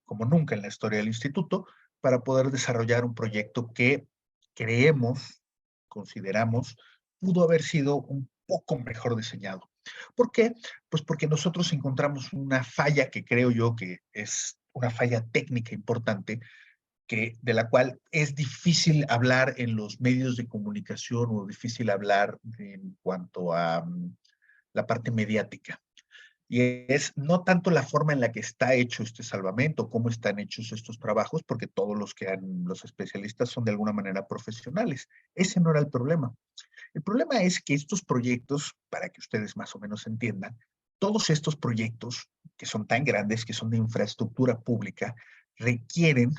S1: como nunca en la historia del instituto para poder desarrollar un proyecto que creemos, consideramos, pudo haber sido un poco mejor diseñado. ¿Por qué? Pues porque nosotros encontramos una falla que creo yo que es una falla técnica importante, de la cual es difícil hablar en los medios de comunicación o difícil hablar en cuanto a la parte mediática. Y es no tanto la forma en la que está hecho este salvamento, cómo están hechos estos trabajos, porque todos los especialistas son de alguna manera profesionales. Ese no era el problema. El problema es que estos proyectos, para que ustedes más o menos entiendan, todos estos proyectos que son tan grandes, que son de infraestructura pública, requieren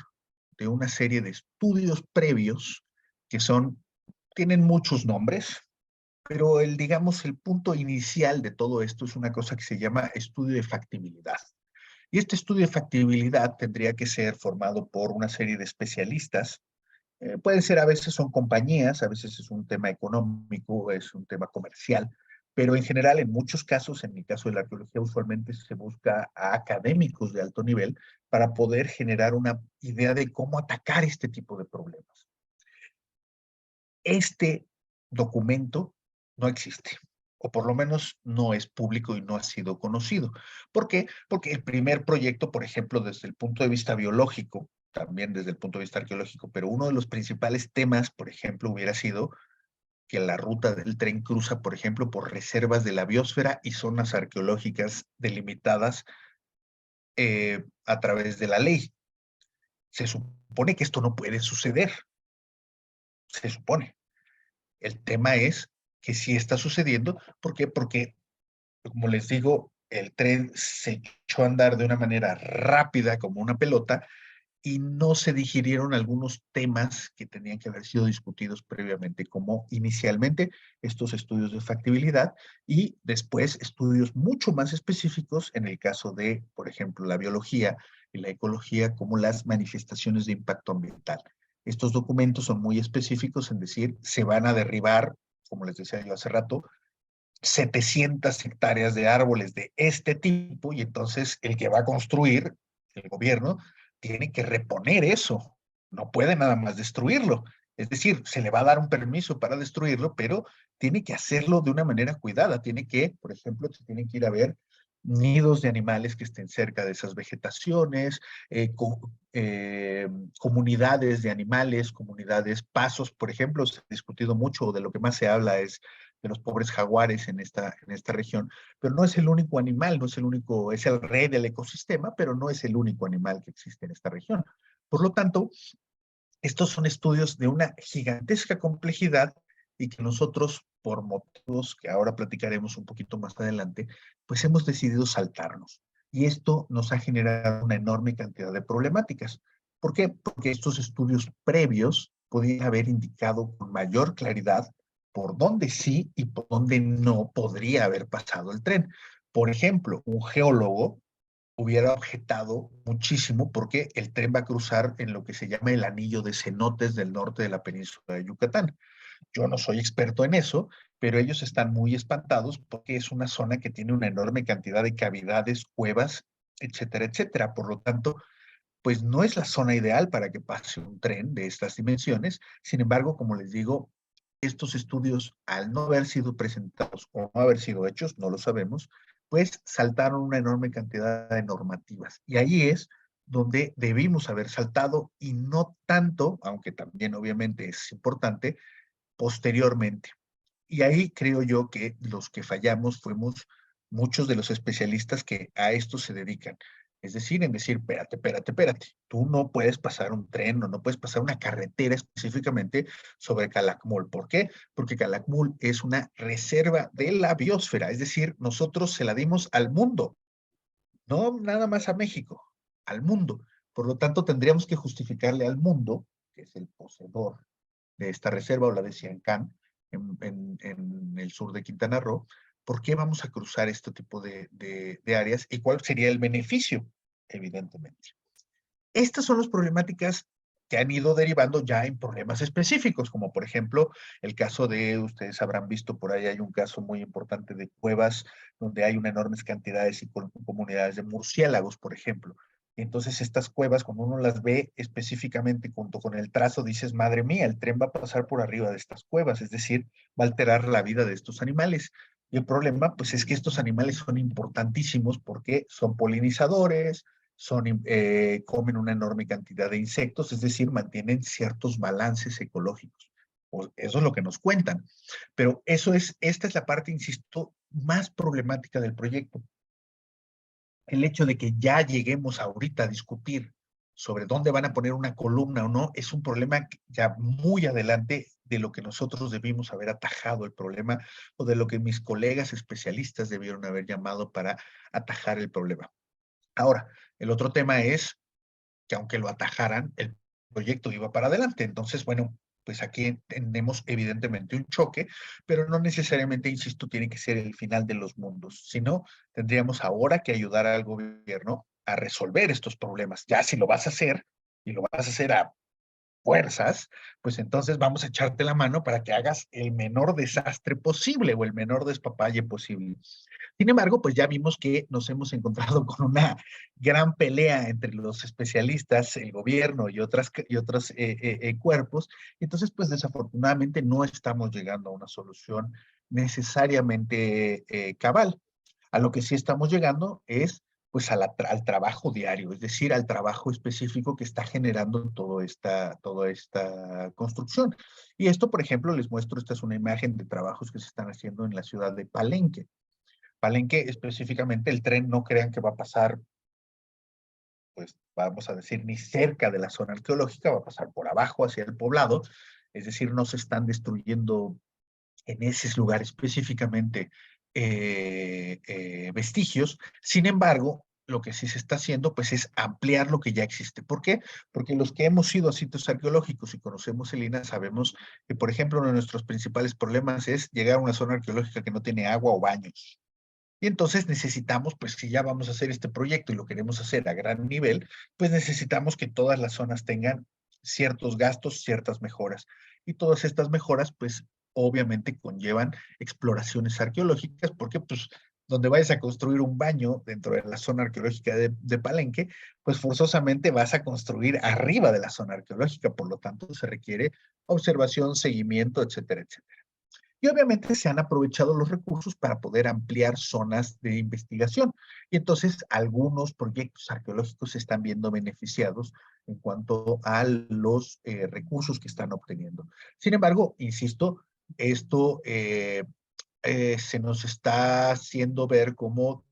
S1: de una serie de estudios previos que tienen muchos nombres, pero digamos, el punto inicial de todo esto es una cosa que se llama estudio de factibilidad. Y este estudio de factibilidad tendría que ser formado por una serie de especialistas. Pueden ser, a veces son compañías, a veces es un tema económico, es un tema comercial, pero en general, en muchos casos, en el caso de la arqueología, usualmente se busca a académicos de alto nivel para poder generar una idea de cómo atacar este tipo de problemas. Este documento no existe, o por lo menos no es público y no ha sido conocido. ¿Por qué? Porque el primer proyecto, por ejemplo, desde el punto de vista biológico, también desde el punto de vista arqueológico, pero uno de los principales temas, por ejemplo, hubiera sido que la ruta del tren cruza, por ejemplo, por reservas de la biosfera y zonas arqueológicas delimitadas a través de la ley. Se supone que esto no puede suceder. se supone. El tema es que sí está sucediendo. ¿Por qué? Porque, como les digo, el tren se echó a andar de una manera rápida como una pelota y no se digirieron algunos temas que tenían que haber sido discutidos previamente, como inicialmente estos estudios de factibilidad y después estudios mucho más específicos en el caso de, por ejemplo, la biología y la ecología, como las manifestaciones de impacto ambiental. Estos documentos son muy específicos en decir, se van a derribar, como les decía yo hace rato, 700 hectáreas de árboles de este tipo y entonces el que va a construir, el gobierno, tiene que reponer eso. No puede nada más destruirlo. Es decir, se le va a dar un permiso para destruirlo, pero tiene que hacerlo de una manera cuidada. Tiene que, por ejemplo, se tienen que ir a ver nidos de animales que estén cerca de esas vegetaciones, comunidades de animales, comunidades, pasos, por ejemplo, se ha discutido mucho, de lo que más se habla es de los pobres jaguares en esta región, pero no es el único animal, no es el único, es el rey del ecosistema, pero no es el único animal que existe en esta región. Por lo tanto, estos son estudios de una gigantesca complejidad y que nosotros, por motivos que ahora platicaremos un poquito más adelante, pues hemos decidido saltarnos. Y esto nos ha generado una enorme cantidad de problemáticas. ¿Por qué? Porque estos estudios previos podían haber indicado con mayor claridad por dónde sí y por dónde no podría haber pasado el tren. Por ejemplo, un geólogo hubiera objetado muchísimo porque el tren va a cruzar en lo que se llama el anillo de cenotes del norte de la península de Yucatán. Yo no soy experto en eso, pero ellos están muy espantados porque es una zona que tiene una enorme cantidad de cavidades, cuevas, etcétera, etcétera. Por lo tanto, pues no es la zona ideal para que pase un tren de estas dimensiones. Sin embargo, como les digo, estos estudios, al no haber sido presentados o no haber sido hechos, no lo sabemos, pues saltaron una enorme cantidad de normativas. Y ahí es donde debimos haber saltado y no tanto, aunque también obviamente es importante, posteriormente. Y ahí creo yo que los que fallamos fuimos muchos de los especialistas que a esto se dedican. Es decir, en decir, espérate, espérate, espérate, tú no puedes pasar un tren o no puedes pasar una carretera específicamente sobre Calakmul. ¿Por qué? Porque Calakmul es una reserva de la biosfera, es decir, nosotros se la dimos al mundo, no nada más a México, al mundo. Por lo tanto, tendríamos que justificarle al mundo, que es el poseedor de esta reserva o la de Siancán, en el sur de Quintana Roo, ¿por qué vamos a cruzar este tipo de áreas y cuál sería el beneficio? Evidentemente. Estas son las problemáticas que han ido derivando ya en problemas específicos, como por ejemplo el caso de, ustedes habrán visto por ahí, hay un caso muy importante de cuevas donde hay una enormes cantidades y comunidades de murciélagos, por ejemplo. Entonces estas cuevas, cuando uno las ve específicamente junto con el trazo, dices, madre mía, el tren va a pasar por arriba de estas cuevas, es decir, va a alterar la vida de estos animales. Y el problema, pues, es que estos animales son importantísimos porque son polinizadores, comen una enorme cantidad de insectos, es decir, mantienen ciertos balances ecológicos. Pues eso es lo que nos cuentan. Pero esta es la parte, insisto, más problemática del proyecto. El hecho de que ya lleguemos ahorita a discutir sobre dónde van a poner una columna o no, es un problema ya muy adelante de lo que nosotros debimos haber atajado el problema o de lo que mis colegas especialistas debieron haber llamado para atajar el problema. Ahora, el otro tema es que aunque lo atajaran, el proyecto iba para adelante. Entonces, bueno, pues aquí tenemos evidentemente un choque, pero no necesariamente, insisto, tiene que ser el final de los mundos, sino tendríamos ahora que ayudar al gobierno a resolver estos problemas. Ya si lo vas a hacer y lo vas a hacer a fuerzas, pues entonces vamos a echarte la mano para que hagas el menor desastre posible o el menor despapalle posible. Sin embargo, pues ya vimos que nos hemos encontrado con una gran pelea entre los especialistas, el gobierno y otros cuerpos. Entonces, pues desafortunadamente no estamos llegando a una solución necesariamente cabal. A lo que sí estamos llegando es pues al trabajo diario, es decir, al trabajo específico que está generando toda esta construcción. Y esto, por ejemplo, les muestro, esta es una imagen de trabajos que se están haciendo en la ciudad de Palenque. Palenque específicamente, el tren no crean que va a pasar, pues vamos a decir, ni cerca de la zona arqueológica, va a pasar por abajo hacia el poblado, es decir, no se están destruyendo en ese lugar específicamente vestigios. Sin embargo, lo que sí se está haciendo, pues, es ampliar lo que ya existe. ¿Por qué? Porque los que hemos ido a sitios arqueológicos y conocemos el INAH sabemos que, por ejemplo, uno de nuestros principales problemas es llegar a una zona arqueológica que no tiene agua o baños. Y entonces necesitamos, pues si ya vamos a hacer este proyecto y lo queremos hacer a gran nivel, pues necesitamos que todas las zonas tengan ciertos gastos, ciertas mejoras. Y todas estas mejoras, pues obviamente conllevan exploraciones arqueológicas, porque pues donde vayas a construir un baño dentro de la zona arqueológica de Palenque, pues forzosamente vas a construir arriba de la zona arqueológica, por lo tanto se requiere observación, seguimiento, etcétera, etcétera. Y obviamente se han aprovechado los recursos para poder ampliar zonas de investigación. Y entonces algunos proyectos arqueológicos se están viendo beneficiados en cuanto a los recursos que están obteniendo. Sin embargo, insisto, esto se nos está haciendo ver como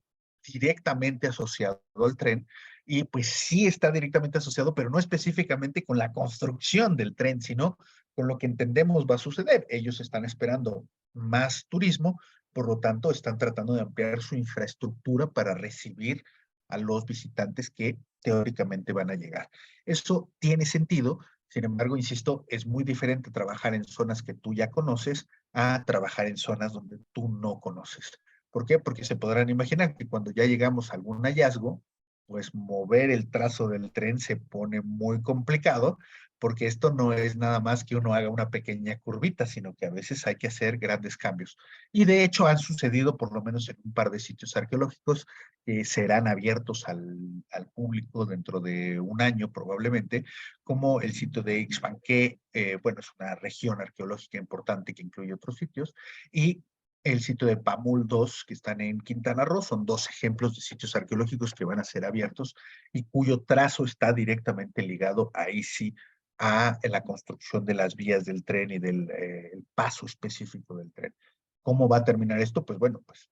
S1: directamente asociado al tren, y pues sí está directamente asociado, pero no específicamente con la construcción del tren, sino con lo que entendemos va a suceder. Ellos están esperando más turismo, por lo tanto están tratando de ampliar su infraestructura para recibir a los visitantes que teóricamente van a llegar. Eso tiene sentido, sin embargo, insisto, es muy diferente trabajar en zonas que tú ya conoces a trabajar en zonas donde tú no conoces. ¿Por qué? Porque se podrán imaginar que cuando ya llegamos a algún hallazgo, pues mover el trazo del tren se pone muy complicado, porque esto no es nada más que uno haga una pequeña curvita, sino que a veces hay que hacer grandes cambios. Y de hecho han sucedido por lo menos en un par de sitios arqueológicos que serán abiertos al público dentro de un año probablemente, como el sitio de Ixpanqué, bueno, es una región arqueológica importante que incluye otros sitios, y el sitio de Pamul 2, que están en Quintana Roo, son dos ejemplos de sitios arqueológicos que van a ser abiertos y cuyo trazo está directamente ligado ahí sí a la construcción de las vías del tren y del el paso específico del tren. ¿Cómo va a terminar esto? Pues bueno, pues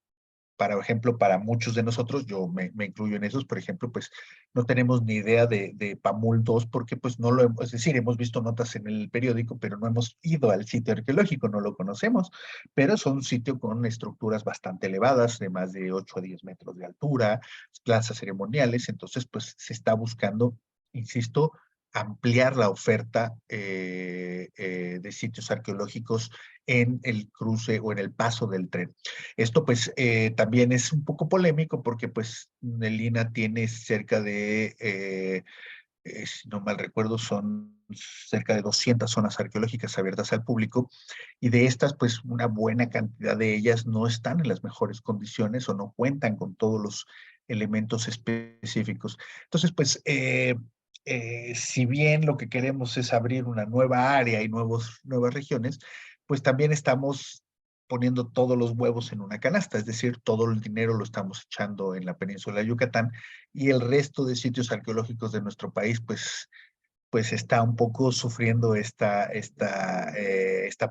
S1: para ejemplo, para muchos de nosotros, yo me incluyo en esos, por ejemplo, pues no tenemos ni idea de PAMUL 2 porque pues no lo hemos, es decir, hemos visto notas en el periódico, pero no hemos ido al sitio arqueológico, no lo conocemos, pero es un sitio con estructuras bastante elevadas, de más de 8 a 10 metros de altura, plazas ceremoniales, entonces pues se está buscando, insisto, ampliar la oferta de sitios arqueológicos en el cruce o en el paso del tren. Esto pues también es un poco polémico porque pues el INAH tiene cerca de, si no mal recuerdo, son cerca de 200 zonas arqueológicas abiertas al público y de estas pues una buena cantidad de ellas no están en las mejores condiciones o no cuentan con todos los elementos específicos. Entonces pues si bien lo que queremos es abrir una nueva área y nuevas regiones, pues también estamos poniendo todos los huevos en una canasta, es decir, todo el dinero lo estamos echando en la península de Yucatán y el resto de sitios arqueológicos de nuestro país, pues está un poco sufriendo esta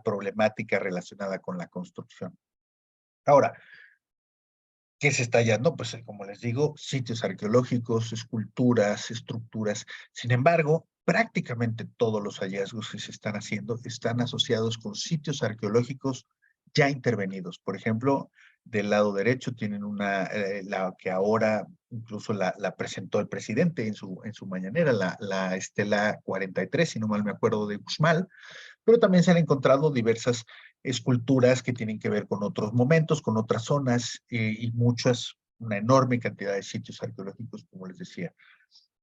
S1: problemática relacionada con la construcción. Ahora, ¿qué se está hallando? Pues como les digo, sitios arqueológicos, esculturas, estructuras. Sin embargo, prácticamente todos los hallazgos que se están haciendo están asociados con sitios arqueológicos ya intervenidos. Por ejemplo, del lado derecho tienen la que ahora incluso la presentó el presidente en su mañanera, la Estela 43, si no mal me acuerdo, de Uxmal, pero también se han encontrado diversas esculturas que tienen que ver con otros momentos, con otras zonas y muchas, una enorme cantidad de sitios arqueológicos, como les decía.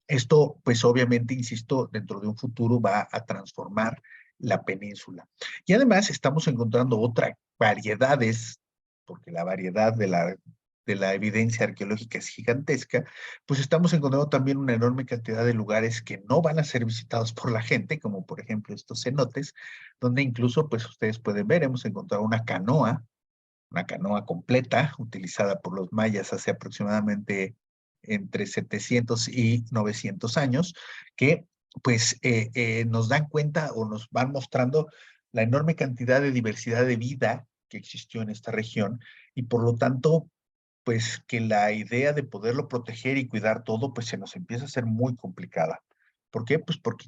S1: Esto, pues obviamente, insisto, dentro de un futuro va a transformar la península. Y además estamos encontrando otras variedades, porque la variedad de la evidencia arqueológica es gigantesca, pues estamos encontrando también una enorme cantidad de lugares que no van a ser visitados por la gente, como por ejemplo estos cenotes, donde incluso, pues ustedes pueden ver, hemos encontrado una canoa completa utilizada por los mayas hace aproximadamente entre 700 y 900 años, que pues nos dan cuenta o nos van mostrando la enorme cantidad de diversidad de vida que existió en esta región y por lo tanto, pues que la idea de poderlo proteger y cuidar todo, pues se nos empieza a hacer muy complicada. ¿Por qué? Pues porque,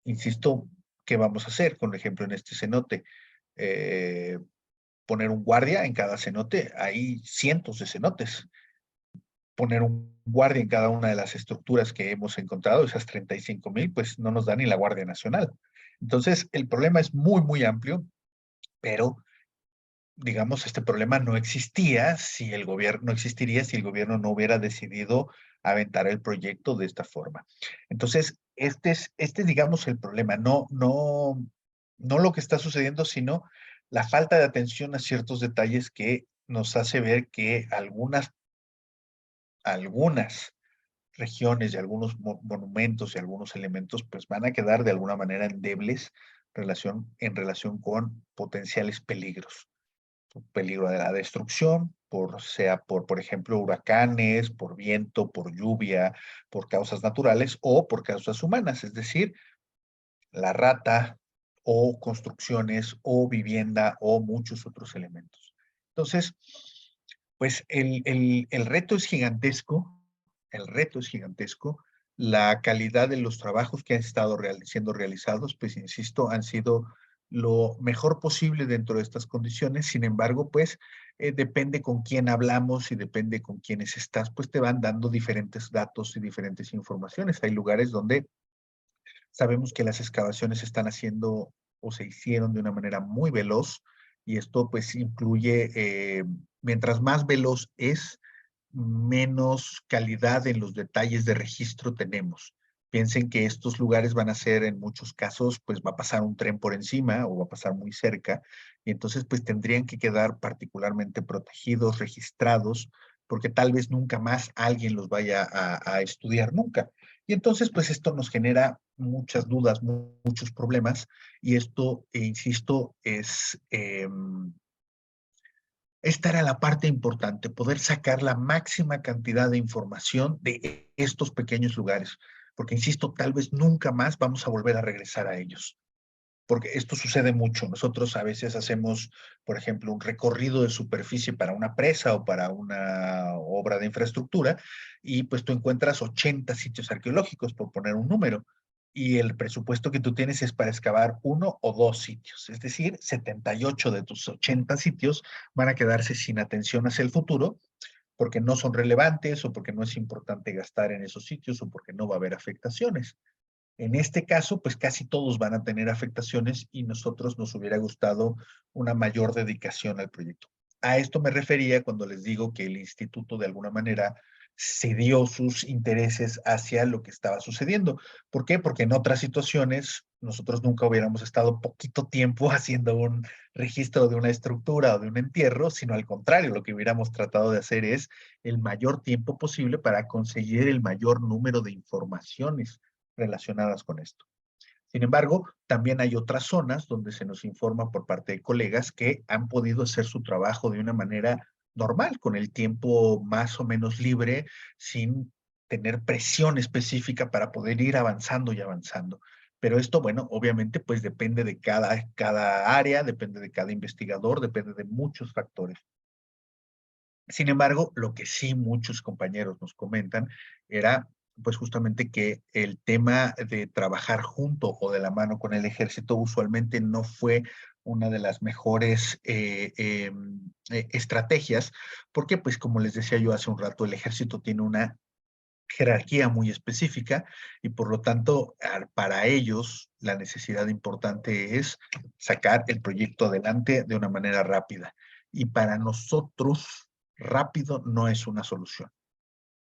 S1: insisto, ¿qué vamos a hacer? Por ejemplo, en este cenote, eh, poner un guardia en cada cenote. Hay cientos de cenotes. Poner un guardia en cada una de las estructuras que hemos encontrado, esas 35,000, pues no nos da ni la Guardia Nacional. Entonces, el problema es muy, muy amplio, pero digamos, este problema no existía si el gobierno, no existiría si el gobierno no hubiera decidido aventar el proyecto de esta forma. Entonces, este es, digamos, el problema, no lo que está sucediendo, sino la falta de atención a ciertos detalles que nos hace ver que algunas regiones y algunos monumentos y algunos elementos, pues van a quedar de alguna manera endebles en relación con potenciales peligros. Peligro de la destrucción, sea por ejemplo, huracanes, por viento, por lluvia, por causas naturales o por causas humanas, es decir, la rata o construcciones o vivienda o muchos otros elementos. Entonces, pues el reto es gigantesco, el reto es gigantesco. La calidad de los trabajos que han estado siendo realizados, pues insisto, han sido lo mejor posible dentro de estas condiciones. Sin embargo, pues depende con quién hablamos y depende con quiénes estás, pues te van dando diferentes datos y diferentes informaciones. Hay lugares donde sabemos que las excavaciones se están haciendo o se hicieron de una manera muy veloz y esto pues incluye, mientras más veloz es, menos calidad en los detalles de registro tenemos. Piensen que estos lugares van a ser, en muchos casos, pues va a pasar un tren por encima o va a pasar muy cerca, y entonces pues tendrían que quedar particularmente protegidos, registrados, porque tal vez nunca más alguien los vaya a estudiar nunca. Y entonces pues esto nos genera muchas dudas, muchos problemas, y esto, insisto, esta era la parte importante, poder sacar la máxima cantidad de información de estos pequeños lugares, porque insisto, tal vez nunca más vamos a volver a regresar a ellos, porque esto sucede mucho. Nosotros a veces hacemos, por ejemplo, un recorrido de superficie para una presa o para una obra de infraestructura y pues tú encuentras 80 sitios arqueológicos, por poner un número, y el presupuesto que tú tienes es para excavar uno o dos sitios, es decir, 78 de tus 80 sitios van a quedarse sin atención hacia el futuro porque no son relevantes o porque no es importante gastar en esos sitios o porque no va a haber afectaciones. En este caso, pues casi todos van a tener afectaciones y nosotros nos hubiera gustado una mayor dedicación al proyecto. A esto me refería cuando les digo que el instituto de alguna manera cedió sus intereses hacia lo que estaba sucediendo. ¿Por qué? Porque en otras situaciones nosotros nunca hubiéramos estado poquito tiempo haciendo un registro de una estructura o de un entierro, sino al contrario, lo que hubiéramos tratado de hacer es el mayor tiempo posible para conseguir el mayor número de informaciones relacionadas con esto. Sin embargo, también hay otras zonas donde se nos informa por parte de colegas que han podido hacer su trabajo de una manera normal, con el tiempo más o menos libre, sin tener presión específica para poder ir avanzando y avanzando. Pero esto, bueno, obviamente, pues depende de cada área, depende de cada investigador, depende de muchos factores. Sin embargo, lo que sí muchos compañeros nos comentan era, pues justamente que el tema de trabajar junto o de la mano con el ejército usualmente no fue una de las mejores estrategias, porque pues como les decía yo hace un rato, el ejército tiene una jerarquía muy específica y por lo tanto para ellos la necesidad importante es sacar el proyecto adelante de una manera rápida. Y para nosotros rápido no es una solución.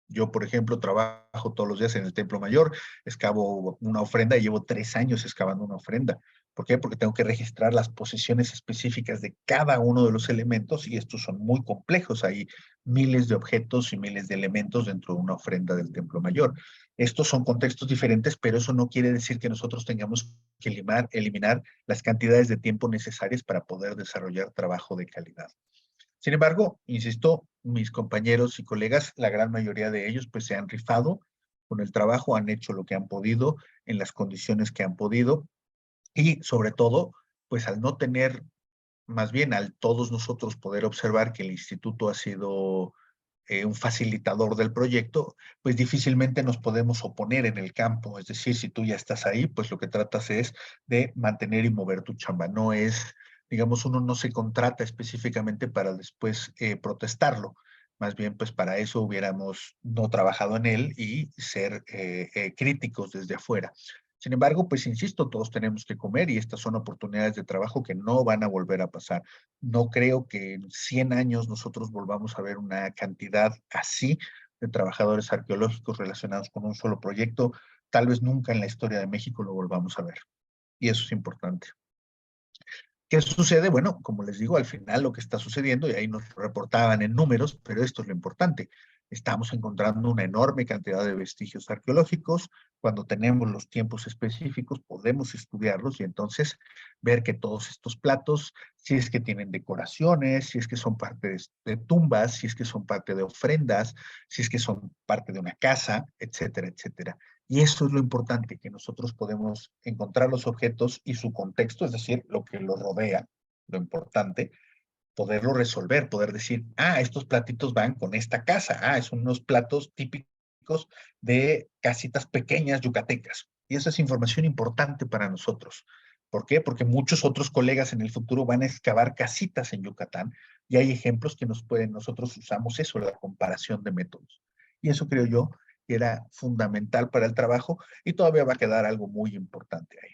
S1: Yo, por ejemplo, trabajo todos los días en el Templo Mayor, excavo una ofrenda y llevo 3 años excavando una ofrenda. ¿Por qué? Porque tengo que registrar las posiciones específicas de cada uno de los elementos y estos son muy complejos. Hay miles de objetos y miles de elementos dentro de una ofrenda del Templo Mayor. Estos son contextos diferentes, pero eso no quiere decir que nosotros tengamos que eliminar las cantidades de tiempo necesarias para poder desarrollar trabajo de calidad. Sin embargo, insisto, mis compañeros y colegas, la gran mayoría de ellos, pues se han rifado con el trabajo, han hecho lo que han podido en las condiciones que han podido y sobre todo, pues al no tener, más bien al todos nosotros poder observar que el instituto ha sido un facilitador del proyecto, pues difícilmente nos podemos oponer en el campo. Es decir, si tú ya estás ahí, pues lo que tratas es de mantener y mover tu chamba. No es, digamos, uno no se contrata específicamente para después protestarlo. Más bien, pues para eso hubiéramos no trabajado en él y ser críticos desde afuera. Sin embargo, pues insisto, todos tenemos que comer y estas son oportunidades de trabajo que no van a volver a pasar. No creo que en 100 años nosotros volvamos a ver una cantidad así de trabajadores arqueológicos relacionados con un solo proyecto. Tal vez nunca en la historia de México lo volvamos a ver. Y eso es importante. ¿Qué sucede? Bueno, como les digo, al final lo que está sucediendo, y ahí nos reportaban en números, pero esto es lo importante, estamos encontrando una enorme cantidad de vestigios arqueológicos. Cuando tenemos los tiempos específicos, podemos estudiarlos y entonces ver que todos estos platos, si es que tienen decoraciones, si es que son parte de tumbas, si es que son parte de ofrendas, si es que son parte de una casa, etcétera, etcétera. Y eso es lo importante, que nosotros podemos encontrar los objetos y su contexto, es decir, lo que los rodea, lo importante, poderlo resolver, poder decir, ah, estos platitos van con esta casa, ah, son unos platos típicos de casitas pequeñas yucatecas. Y esa es información importante para nosotros. ¿Por qué? Porque muchos otros colegas en el futuro van a excavar casitas en Yucatán y hay ejemplos que nos pueden, nosotros usamos eso, la comparación de métodos. Y eso creo yo que era fundamental para el trabajo y todavía va a quedar algo muy importante ahí.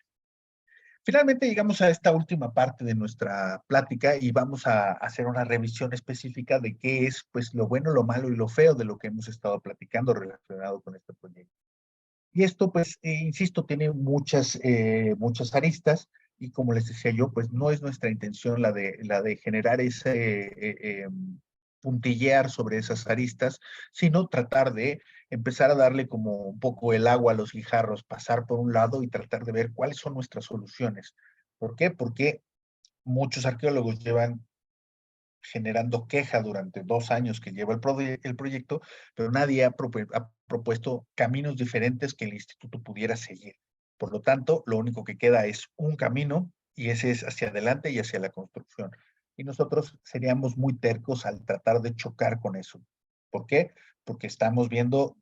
S1: Finalmente llegamos a esta última parte de nuestra plática y vamos a hacer una revisión específica de qué es pues lo bueno, lo malo y lo feo de lo que hemos estado platicando relacionado con este proyecto. Y esto pues, insisto, tiene muchas aristas y como les decía yo, pues no es nuestra intención la de generar ese puntillear sobre esas aristas, sino tratar de empezar a darle como un poco el agua a los guijarros, pasar por un lado y tratar de ver cuáles son nuestras soluciones. ¿Por qué? Porque muchos arqueólogos llevan generando queja durante 2 años que lleva el proyecto, pero nadie ha propuesto caminos diferentes que el instituto pudiera seguir. Por lo tanto, lo único que queda es un camino y ese es hacia adelante y hacia la construcción. Y nosotros seríamos muy tercos al tratar de chocar con eso. ¿Por qué? Porque estamos viendo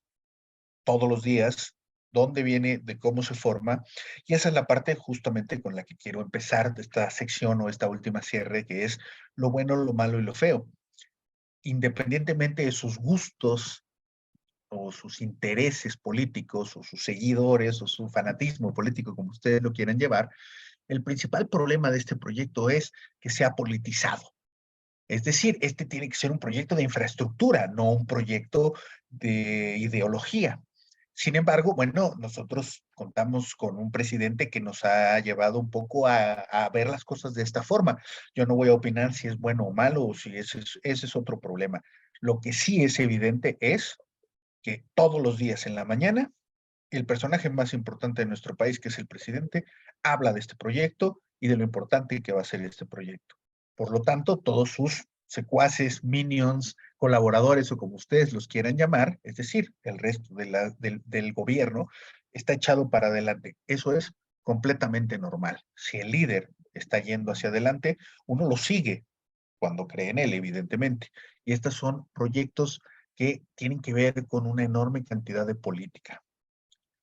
S1: todos los días, dónde viene, de cómo se forma. Y esa es la parte justamente con la que quiero empezar de esta sección o esta última cierre, que es lo bueno, lo malo y lo feo. Independientemente de sus gustos o sus intereses políticos o sus seguidores o su fanatismo político, como ustedes lo quieran llevar, el principal problema de este proyecto es que sea politizado. Es decir, este tiene que ser un proyecto de infraestructura, no un proyecto de ideología. Sin embargo, bueno, nosotros contamos con un presidente que nos ha llevado un poco a ver las cosas de esta forma. Yo no voy a opinar si es bueno o malo o si ese es otro problema. Lo que sí es evidente es que todos los días en la mañana, el personaje más importante de nuestro país, que es el presidente, habla de este proyecto y de lo importante que va a ser este proyecto. Por lo tanto, todos sus secuaces, minions, colaboradores o como ustedes los quieran llamar, es decir, el resto del gobierno, está echado para adelante. Eso es completamente normal. Si el líder está yendo hacia adelante, uno lo sigue cuando cree en él, evidentemente. Y estos son proyectos que tienen que ver con una enorme cantidad de política.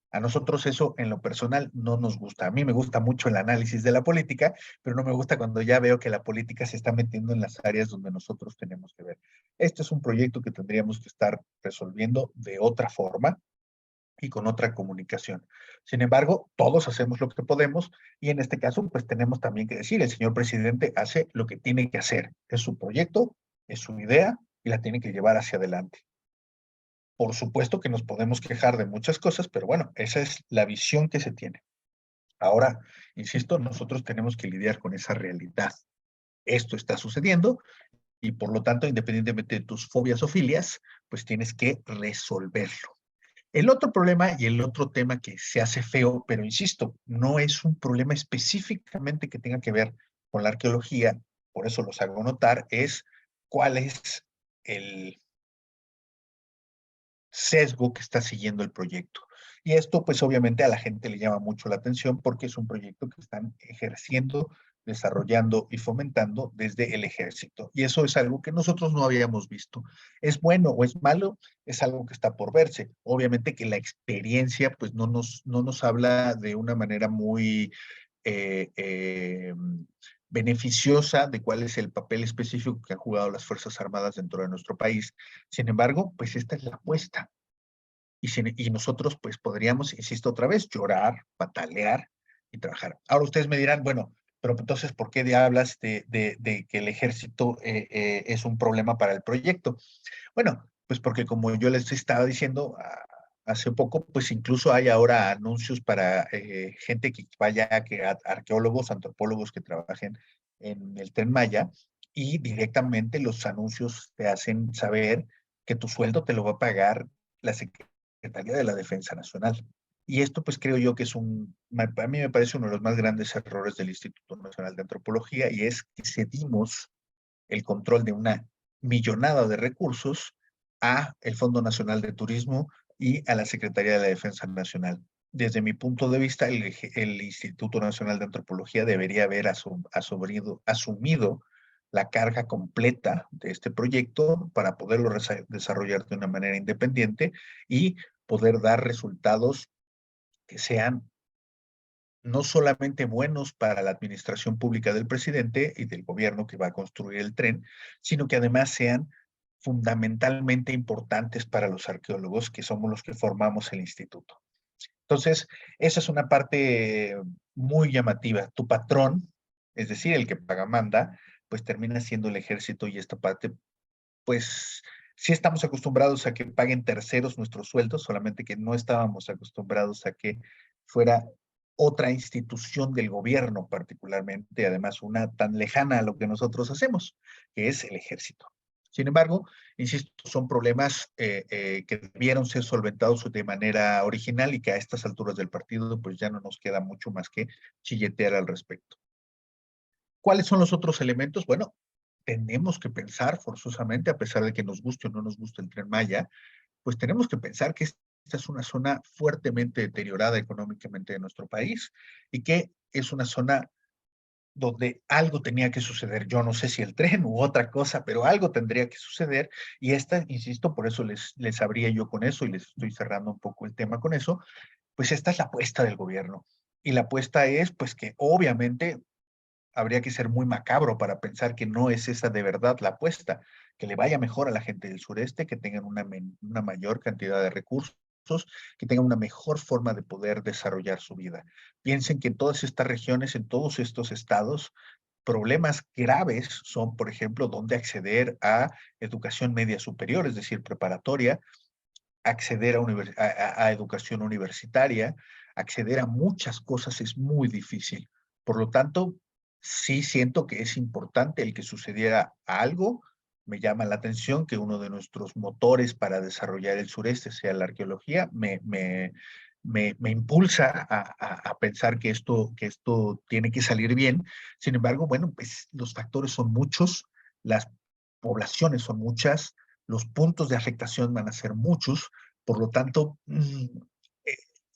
S1: A nosotros eso en lo personal no nos gusta. A mí me gusta mucho el análisis de la política, pero no me gusta cuando ya veo que la política se está metiendo en las áreas donde nosotros tenemos que ver. Este es un proyecto que tendríamos que estar resolviendo de otra forma y con otra comunicación. Sin embargo, todos hacemos lo que podemos y en este caso, pues tenemos también que decir, el señor presidente hace lo que tiene que hacer. Es su proyecto, es su idea y la tiene que llevar hacia adelante. Por supuesto que nos podemos quejar de muchas cosas, pero bueno, esa es la visión que se tiene. Ahora, insisto, nosotros tenemos que lidiar con esa realidad. Esto está sucediendo y por lo tanto, independientemente de tus fobias o filias, pues tienes que resolverlo. El otro problema y el otro tema que se hace feo, pero insisto, no es un problema específicamente que tenga que ver con la arqueología, por eso los hago notar, es cuál es el sesgo que está siguiendo el proyecto. Y esto, pues obviamente a la gente le llama mucho la atención porque es un proyecto que están ejerciendo desarrollando y fomentando desde el ejército. Y eso es algo que nosotros no habíamos visto. ¿Es bueno o es malo? Es algo que está por verse. Obviamente que la experiencia pues no nos habla de una manera muy eh, eh, beneficiosa de cuál es el papel específico que han jugado las Fuerzas Armadas dentro de nuestro país. Sin embargo, pues esta es la apuesta. Y nosotros pues podríamos, insisto otra vez, llorar, patalear y trabajar. Ahora ustedes me dirán, bueno, pero entonces, ¿por qué hablas de que el ejército es un problema para el proyecto? Bueno, pues porque como yo les estaba diciendo hace poco, pues incluso hay ahora anuncios para gente que vaya, arqueólogos, antropólogos que trabajen en el Tren Maya, y directamente los anuncios te hacen saber que tu sueldo te lo va a pagar la Secretaría de la Defensa Nacional. Y esto pues creo yo que a mí me parece uno de los más grandes errores del Instituto Nacional de Antropología, y es que cedimos el control de una millonada de recursos a el Fondo Nacional de Turismo y a la Secretaría de la Defensa Nacional. Desde mi punto de vista, el Instituto Nacional de Antropología debería haber asumido la carga completa de este proyecto para poderlo desarrollar de una manera independiente y poder dar resultados que sean no solamente buenos para la administración pública del presidente y del gobierno que va a construir el tren, sino que además sean fundamentalmente importantes para los arqueólogos, que somos los que formamos el instituto. Entonces, esa es una parte muy llamativa. Tu patrón, es decir, el que paga manda, pues termina siendo el ejército, y esta parte, pues sí estamos acostumbrados a que paguen terceros nuestros sueldos, solamente que no estábamos acostumbrados a que fuera otra institución del gobierno, particularmente, además una tan lejana a lo que nosotros hacemos, que es el ejército. Sin embargo, insisto, son problemas que debieron ser solventados de manera original, y que a estas alturas del partido pues ya no nos queda mucho más que chilletear al respecto. ¿Cuáles son los otros elementos? Bueno, tenemos que pensar forzosamente, a pesar de que nos guste o no nos guste el Tren Maya, pues tenemos que pensar que esta es una zona fuertemente deteriorada económicamente de nuestro país, y que es una zona donde algo tenía que suceder. Yo no sé si el tren u otra cosa, pero algo tendría que suceder. Y esta, insisto, por eso les abría yo con eso y les estoy cerrando un poco el tema con eso, pues esta es la apuesta del gobierno. Y la apuesta es, pues que obviamente habría que ser muy macabro para pensar que no es esa de verdad la apuesta, que le vaya mejor a la gente del sureste, que tengan una mayor cantidad de recursos, que tengan una mejor forma de poder desarrollar su vida. Piensen que en todas estas regiones, en todos estos estados, problemas graves son, por ejemplo, dónde acceder a educación media superior, es decir, preparatoria, acceder a educación universitaria, acceder a muchas cosas es muy difícil. Por lo tanto, sí siento que es importante el que sucediera algo. Me llama la atención que uno de nuestros motores para desarrollar el sureste sea la arqueología. Me impulsa a pensar que esto tiene que salir bien. Sin embargo, bueno, pues los factores son muchos, las poblaciones son muchas, los puntos de afectación van a ser muchos. Por lo tanto, eh,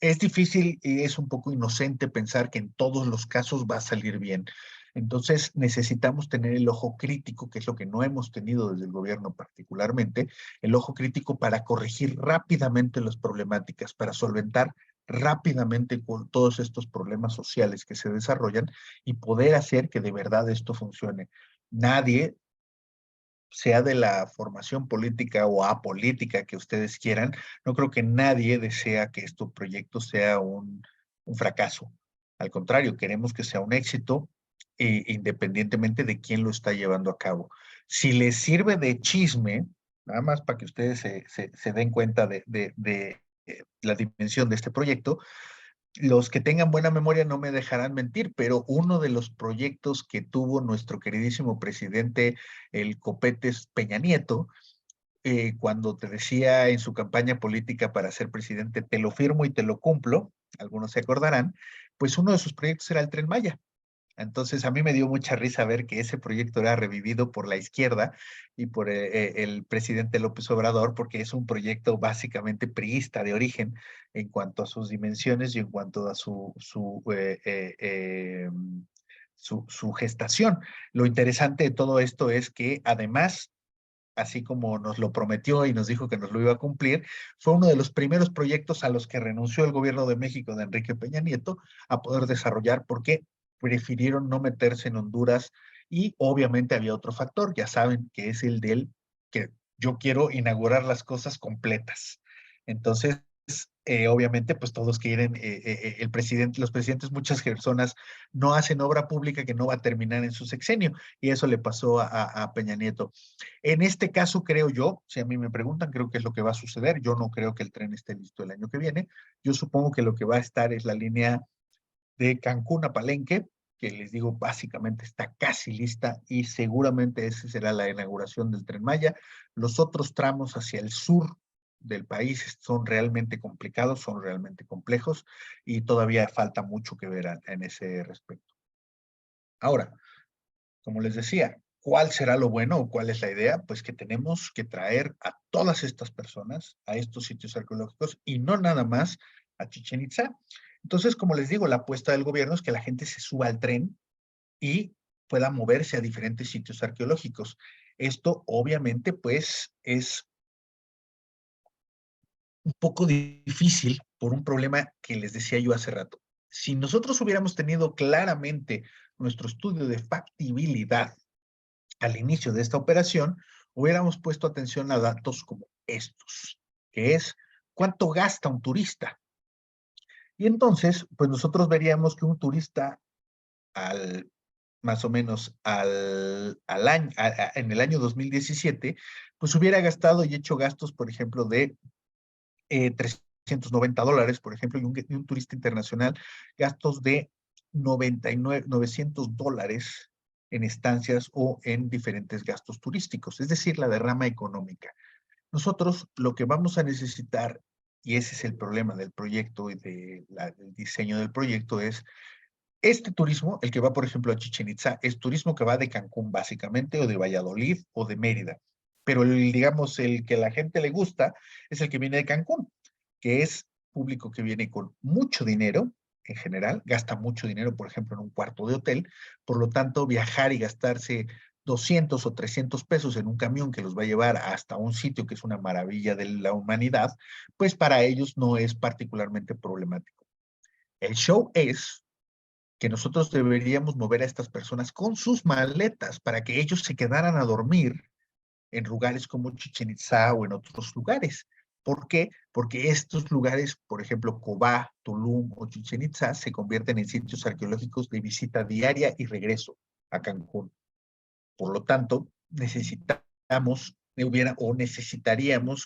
S1: es difícil y es un poco inocente pensar que en todos los casos va a salir bien. Entonces, necesitamos tener el ojo crítico, que es lo que no hemos tenido desde el gobierno particularmente, el ojo crítico para corregir rápidamente las problemáticas, para solventar rápidamente con todos estos problemas sociales que se desarrollan, y poder hacer que de verdad esto funcione. Nadie, sea de la formación política o apolítica que ustedes quieran, no creo que nadie desea que este proyecto sea un fracaso. Al contrario, queremos que sea un éxito, independientemente de quién lo está llevando a cabo. Si les sirve de chisme, nada más para que ustedes se den cuenta de la dimensión de este proyecto, los que tengan buena memoria no me dejarán mentir, pero uno de los proyectos que tuvo nuestro queridísimo presidente, el Copetes Peña Nieto, cuando te decía en su campaña política para ser presidente, te lo firmo y te lo cumplo, algunos se acordarán, pues uno de sus proyectos era el Tren Maya. Entonces, a mí me dio mucha risa ver que ese proyecto era revivido por la izquierda y por el presidente López Obrador, porque es un proyecto básicamente priista de origen en cuanto a sus dimensiones y en cuanto a su gestación. Lo interesante de todo esto es que además, así como nos lo prometió y nos dijo que nos lo iba a cumplir, fue uno de los primeros proyectos a los que renunció el gobierno de México de Enrique Peña Nieto a poder desarrollar porque prefirieron no meterse en Honduras y obviamente había otro factor, ya saben, que es el del que yo quiero inaugurar las cosas completas. Entonces, obviamente, pues todos quieren, el presidente, los presidentes, muchas personas no hacen obra pública que no va a terminar en su sexenio, y eso le pasó a Peña Nieto. En este caso, creo yo, si a mí me preguntan, creo que es lo que va a suceder. Yo no creo que el tren esté listo el año que viene. Yo supongo que lo que va a estar es la línea de Cancún a Palenque, que les digo, básicamente está casi lista y seguramente esa será la inauguración del Tren Maya. Los otros tramos hacia el sur del país son realmente complicados, son realmente complejos y todavía falta mucho que ver en ese respecto. Ahora, como les decía, ¿cuál será lo bueno o cuál es la idea? Pues que tenemos que traer a todas estas personas a estos sitios arqueológicos y no nada más a Chichen Itza. Entonces, como les digo, la apuesta del gobierno es que la gente se suba al tren y pueda moverse a diferentes sitios arqueológicos. Esto obviamente pues es un poco difícil por un problema que les decía yo hace rato. Si nosotros hubiéramos tenido claramente nuestro estudio de factibilidad al inicio de esta operación, hubiéramos puesto atención a datos como estos, que es cuánto gasta un turista. Y entonces, pues nosotros veríamos que un turista al más o menos al año, en el año 2017, pues hubiera gastado y hecho gastos, por ejemplo, de $390, por ejemplo, y un turista internacional, gastos de 99, $900 en estancias o en diferentes gastos turísticos, es decir, la derrama económica. Nosotros lo que vamos a necesitar, y ese es el problema del proyecto y del diseño del proyecto, es este turismo, el que va, por ejemplo, a Chichen Itza, es turismo que va de Cancún, básicamente, o de Valladolid o de Mérida. Pero digamos, el que a la gente le gusta es el que viene de Cancún, que es público que viene con mucho dinero en general, gasta mucho dinero, por ejemplo, en un cuarto de hotel. Por lo tanto, viajar y gastarse 200 o 300 pesos en un camión que los va a llevar hasta un sitio que es una maravilla de la humanidad, pues para ellos no es particularmente problemático. El show es que nosotros deberíamos mover a estas personas con sus maletas para que ellos se quedaran a dormir en lugares como Chichen Itza o en otros lugares. ¿Por qué? Porque estos lugares, por ejemplo, Cobá, Tulum o Chichen Itza, se convierten en sitios arqueológicos de visita diaria y regreso a Cancún. Por lo tanto, necesitaríamos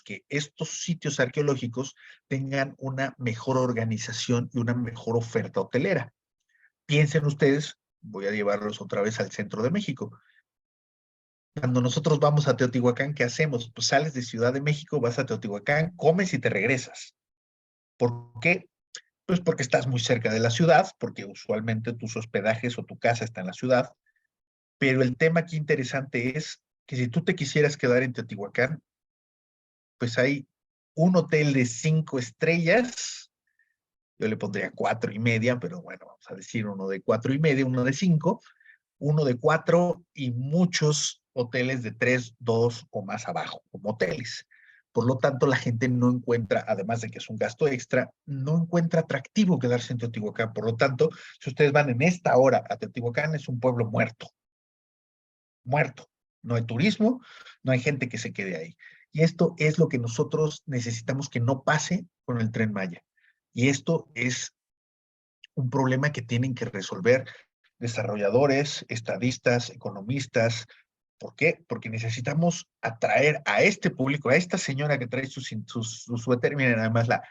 S1: que estos sitios arqueológicos tengan una mejor organización y una mejor oferta hotelera. Piensen ustedes, voy a llevarlos otra vez al centro de México. Cuando nosotros vamos a Teotihuacán, ¿qué hacemos? Pues sales de Ciudad de México, vas a Teotihuacán, comes y te regresas. ¿Por qué? Pues porque estás muy cerca de la ciudad, porque usualmente tus hospedajes o tu casa está en la ciudad. Pero el tema aquí interesante es que si tú te quisieras quedar en Teotihuacán, pues hay un hotel de 5 estrellas, yo le pondría 4.5, pero bueno, vamos a decir uno de 4.5, uno de 5, uno de 4 y muchos hoteles de 3, 2 o más abajo, como hoteles. Por lo tanto, la gente no encuentra, además de que es un gasto extra, no encuentra atractivo quedarse en Teotihuacán. Por lo tanto, si ustedes van en esta hora a Teotihuacán, es un pueblo muerto, muerto. No hay turismo, no hay gente que se quede ahí. Y esto es lo que nosotros necesitamos que no pase con el Tren Maya. Y esto es un problema que tienen que resolver desarrolladores, estadistas, economistas. ¿Por qué? Porque necesitamos atraer a este público, a esta señora que trae su suéter. Miren, además la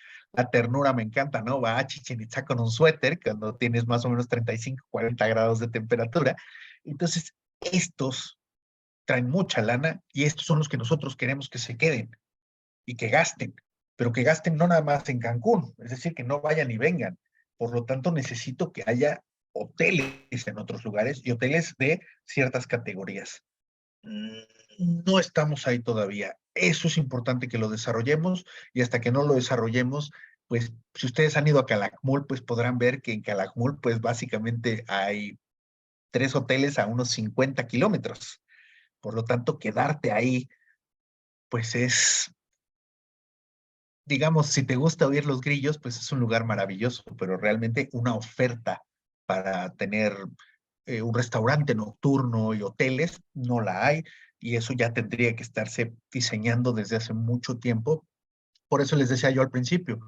S1: ternura me encanta, ¿no? Va a Chichen Itza con un suéter cuando tienes más o menos 35, 40 grados de temperatura. Entonces, estos traen mucha lana y estos son los que nosotros queremos que se queden y que gasten, pero que gasten no nada más en Cancún, es decir, que no vayan y vengan. Por lo tanto, necesito que haya hoteles en otros lugares y hoteles de ciertas categorías. No estamos ahí todavía. Eso es importante que lo desarrollemos y hasta que no lo desarrollemos, pues si ustedes han ido a Calakmul, pues podrán ver que en Calakmul, pues básicamente hay 3 hoteles a unos 50 kilómetros. Por lo tanto, quedarte ahí, pues es, digamos, si te gusta oír los grillos, pues es un lugar maravilloso, pero realmente una oferta para tener un restaurante nocturno y hoteles, no la hay, y eso ya tendría que estarse diseñando desde hace mucho tiempo. Por eso les decía yo al principio,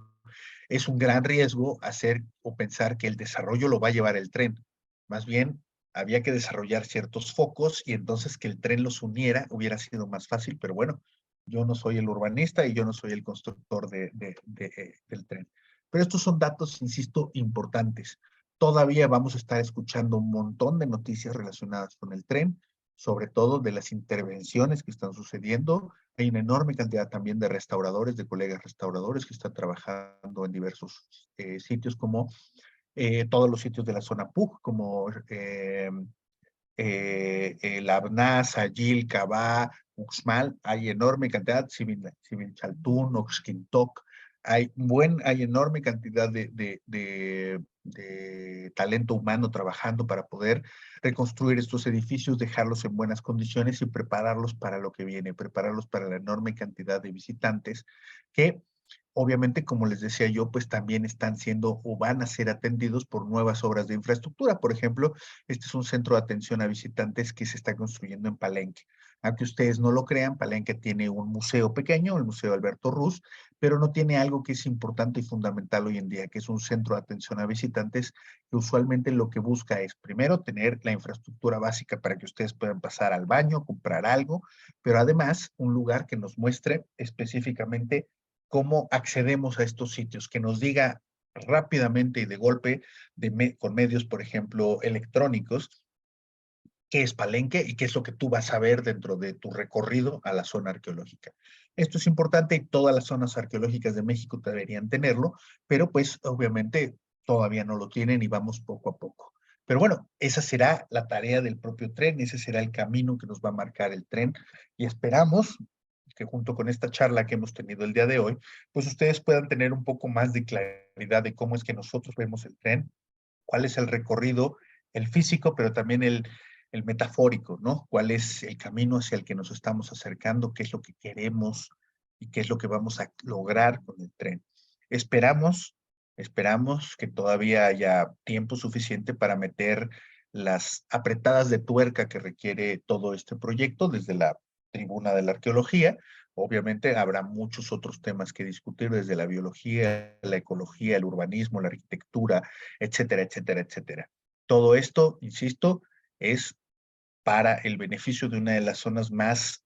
S1: es un gran riesgo hacer o pensar que el desarrollo lo va a llevar el tren. Más bien, había que desarrollar ciertos focos y entonces que el tren los uniera hubiera sido más fácil, pero bueno, yo no soy el urbanista y yo no soy el constructor del tren. Pero estos son datos, insisto, importantes. Todavía vamos a estar escuchando un montón de noticias relacionadas con el tren, sobre todo de las intervenciones que están sucediendo. Hay una enorme cantidad también de restauradores, de colegas restauradores que están trabajando en diversos sitios, como todos los sitios de la zona PUC, como Labnas, Ayil, Cabá, Uxmal. Hay enorme cantidad, Chaltún, Oxquintoc. Hay enorme cantidad de talento humano trabajando para poder reconstruir estos edificios, dejarlos en buenas condiciones y prepararlos para lo que viene, prepararlos para la enorme cantidad de visitantes que obviamente, como les decía yo, pues también están siendo o van a ser atendidos por nuevas obras de infraestructura. Por ejemplo, este es un centro de atención a visitantes que se está construyendo en Palenque. Aunque ustedes no lo crean, Palenque tiene un museo pequeño, el Museo Alberto Ruz, pero no tiene algo que es importante y fundamental hoy en día, que es un centro de atención a visitantes que usualmente lo que busca es, primero, tener la infraestructura básica para que ustedes puedan pasar al baño, comprar algo, pero además un lugar que nos muestre específicamente cómo accedemos a estos sitios, que nos diga rápidamente y de golpe, con medios, por ejemplo, electrónicos, qué es Palenque y qué es lo que tú vas a ver dentro de tu recorrido a la zona arqueológica. Esto es importante y todas las zonas arqueológicas de México deberían tenerlo, pero pues obviamente todavía no lo tienen y vamos poco a poco. Pero bueno, esa será la tarea del propio tren, ese será el camino que nos va a marcar el tren y esperamos que junto con esta charla que hemos tenido el día de hoy, pues ustedes puedan tener un poco más de claridad de cómo es que nosotros vemos el tren, cuál es el recorrido, el físico, pero también el metafórico, ¿no? ¿Cuál es el camino hacia el que nos estamos acercando? ¿Qué es lo que queremos y qué es lo que vamos a lograr con el tren? Esperamos, esperamos que todavía haya tiempo suficiente para meter las apretadas de tuerca que requiere todo este proyecto desde la tribuna de la arqueología. Obviamente habrá muchos otros temas que discutir desde la biología, la ecología, el urbanismo, la arquitectura, etcétera, etcétera, etcétera. Todo esto, insisto, es para el beneficio de una de las zonas más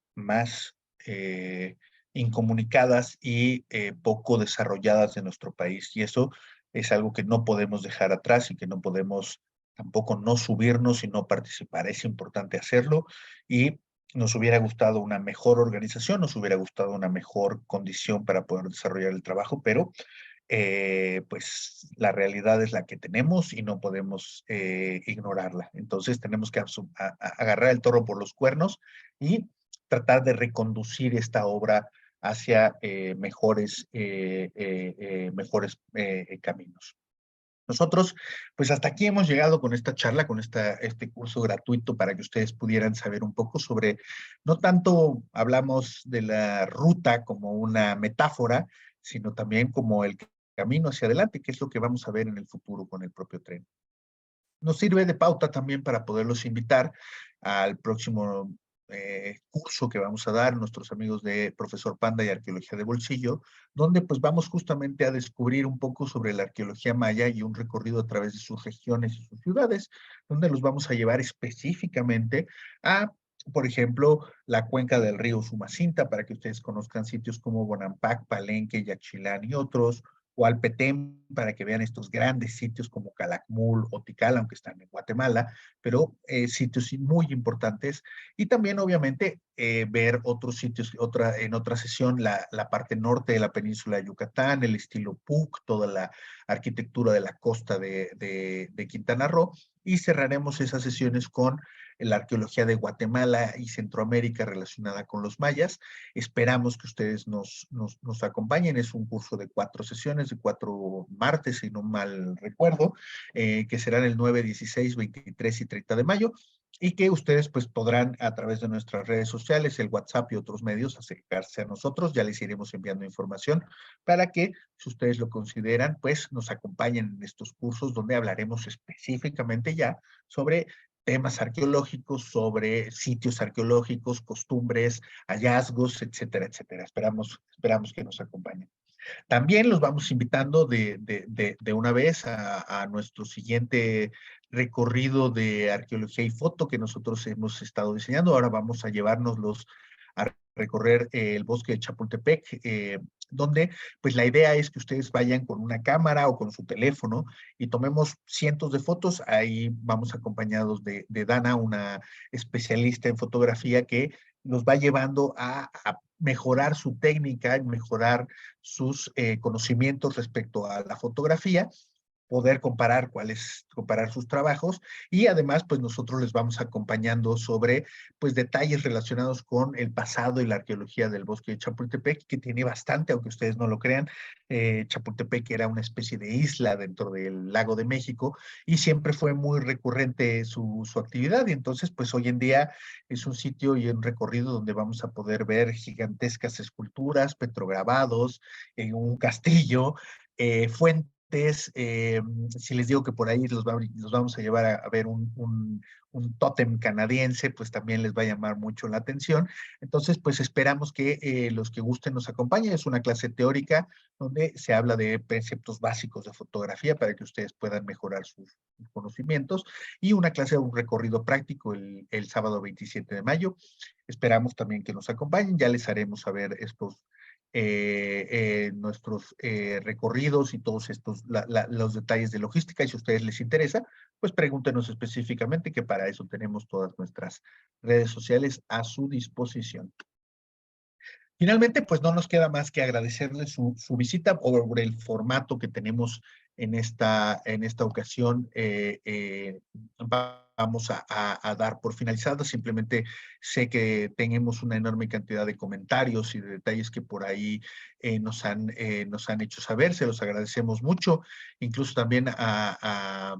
S1: incomunicadas y poco desarrolladas de nuestro país. Y eso es algo que no podemos dejar atrás y que no podemos tampoco no subirnos y no participar. Es importante hacerlo y nos hubiera gustado una mejor organización, nos hubiera gustado una mejor condición para poder desarrollar el trabajo, pero pues la realidad es la que tenemos y no podemos ignorarla. Entonces tenemos que agarrar el toro por los cuernos y tratar de reconducir esta obra hacia mejores caminos. Nosotros, pues hasta aquí hemos llegado con esta charla, con este curso gratuito para que ustedes pudieran saber un poco sobre, no tanto hablamos de la ruta como una metáfora, sino también como el camino hacia adelante, que es lo que vamos a ver en el futuro con el propio tren. Nos sirve de pauta también para poderlos invitar al próximo curso que vamos a dar nuestros amigos de Profesor Panda y Arqueología de Bolsillo, donde pues vamos justamente a descubrir un poco sobre la arqueología maya y un recorrido a través de sus regiones y sus ciudades, donde los vamos a llevar específicamente a, por ejemplo, la cuenca del río Sumacinta, para que ustedes conozcan sitios como Bonampak, Palenque, Yaxchilán y otros, o al Petén para que vean estos grandes sitios como Calakmul o Tikal, aunque están en Guatemala, pero sitios muy importantes. Y también, obviamente, ver otros sitios, en otra sesión, la parte norte de la península de Yucatán, el estilo PUC, toda la arquitectura de la costa de Quintana Roo, y cerraremos esas sesiones con la arqueología de Guatemala y Centroamérica relacionada con los mayas. Esperamos que ustedes nos acompañen. Es un curso de 4 sesiones, de 4 martes, si no mal recuerdo, que serán el 9, 16, 23 y 30 de mayo, y que ustedes pues podrán a través de nuestras redes sociales, el WhatsApp y otros medios acercarse a nosotros. Ya les iremos enviando información para que, si ustedes lo consideran, pues nos acompañen en estos cursos donde hablaremos específicamente ya sobre temas arqueológicos, sobre sitios arqueológicos, costumbres, hallazgos, etcétera, etcétera. Esperamos que nos acompañen. También los vamos invitando de una vez a nuestro siguiente recorrido de arqueología y foto que nosotros hemos estado diseñando. Ahora vamos a llevárnoslos a recorrer el bosque de Chapultepec, donde pues la idea es que ustedes vayan con una cámara o con su teléfono y tomemos cientos de fotos. Ahí vamos acompañados de Dana, una especialista en fotografía que nos va llevando a mejorar su técnica y mejorar sus conocimientos respecto a la fotografía, poder comparar sus trabajos, y además pues nosotros les vamos acompañando sobre pues detalles relacionados con el pasado y la arqueología del bosque de Chapultepec, que tiene bastante, aunque ustedes no lo crean. Chapultepec era una especie de isla dentro del lago de México y siempre fue muy recurrente su actividad, y entonces pues hoy en día es un sitio y un recorrido donde vamos a poder ver gigantescas esculturas, petrograbados, en un castillo, fuentes. Si les digo que por ahí los vamos a llevar a ver un tótem canadiense, pues también les va a llamar mucho la atención. Entonces, pues esperamos que los que gusten nos acompañen. Es una clase teórica donde se habla de preceptos básicos de fotografía para que ustedes puedan mejorar sus conocimientos, y una clase de un recorrido práctico el sábado 27 de mayo. Esperamos también que nos acompañen. Ya les haremos saber nuestros recorridos y todos los detalles de logística, y si a ustedes les interesa, pues pregúntenos específicamente, que para eso tenemos todas nuestras redes sociales a su disposición. Finalmente, pues no nos queda más que agradecerles su visita por el formato que tenemos en esta ocasión. Vamos a dar por finalizada. Simplemente sé que tenemos una enorme cantidad de comentarios y de detalles que por ahí nos han hecho saber. Se los agradecemos mucho. Incluso también a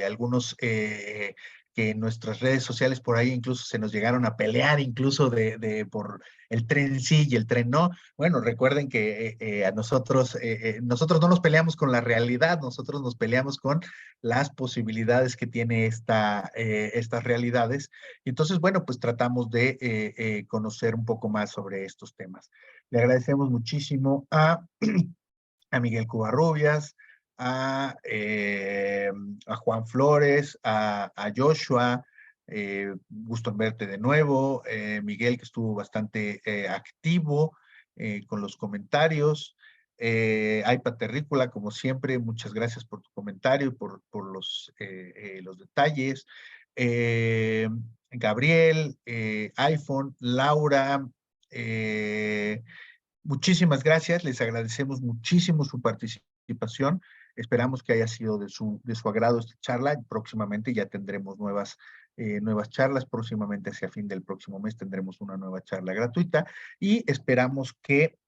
S1: algunos que en nuestras redes sociales por ahí incluso se nos llegaron a pelear, incluso por el tren sí y el tren no. Bueno, recuerden que a nosotros no nos peleamos con la realidad, nosotros nos peleamos con las posibilidades que tiene estas realidades. Y entonces, bueno, pues tratamos de conocer un poco más sobre estos temas. Le agradecemos muchísimo a Miguel Covarrubias, a Juan Flores, a Joshua. Gusto en verte de nuevo. Miguel, que estuvo bastante activo con los comentarios. Aipa Terrícola, como siempre, muchas gracias por tu comentario y por los detalles. Gabriel, iPhone, Laura, muchísimas gracias, les agradecemos muchísimo su participación. Esperamos que haya sido de su agrado esta charla. Próximamente ya tendremos nuevas charlas. Próximamente, hacia fin del próximo mes, tendremos una nueva charla gratuita, y esperamos que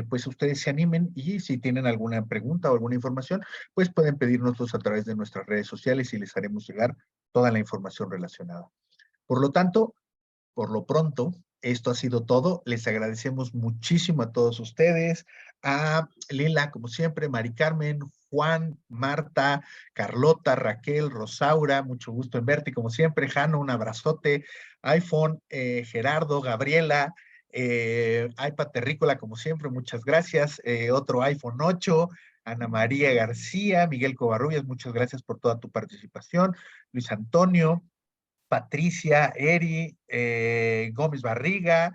S1: pues ustedes se animen, y si tienen alguna pregunta o alguna información, pues pueden pedírnoslos a través de nuestras redes sociales y les haremos llegar toda la información relacionada. Por lo tanto, por lo pronto, esto ha sido todo. Les agradecemos muchísimo a todos ustedes, a Lila, como siempre, Mari Carmen, Juan, Marta, Carlota, Raquel, Rosaura, mucho gusto en verte, como siempre. Jano, un abrazote. iPhone, Gerardo, Gabriela, iPad Terrícola, como siempre, muchas gracias. Otro iPhone 8, Ana María García, Miguel Covarrubias, muchas gracias por toda tu participación. Luis Antonio, Patricia, Eri, Gómez Barriga,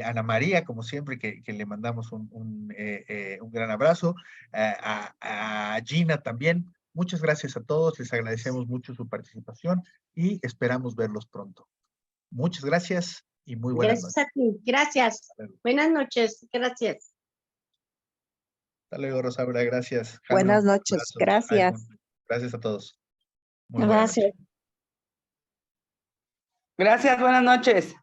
S1: Ana María, como siempre, que le mandamos un gran abrazo, a Gina también. Muchas gracias a todos, les agradecemos mucho su participación y esperamos verlos pronto. Muchas gracias y muy buenas noches.
S2: Gracias a ti, gracias. Buenas noches, gracias.
S1: Hasta luego, Rosaura, gracias.
S3: Buenas noches, gracias.
S1: Gracias a todos. Muy
S2: Gracias.
S4: Gracias, buenas noches.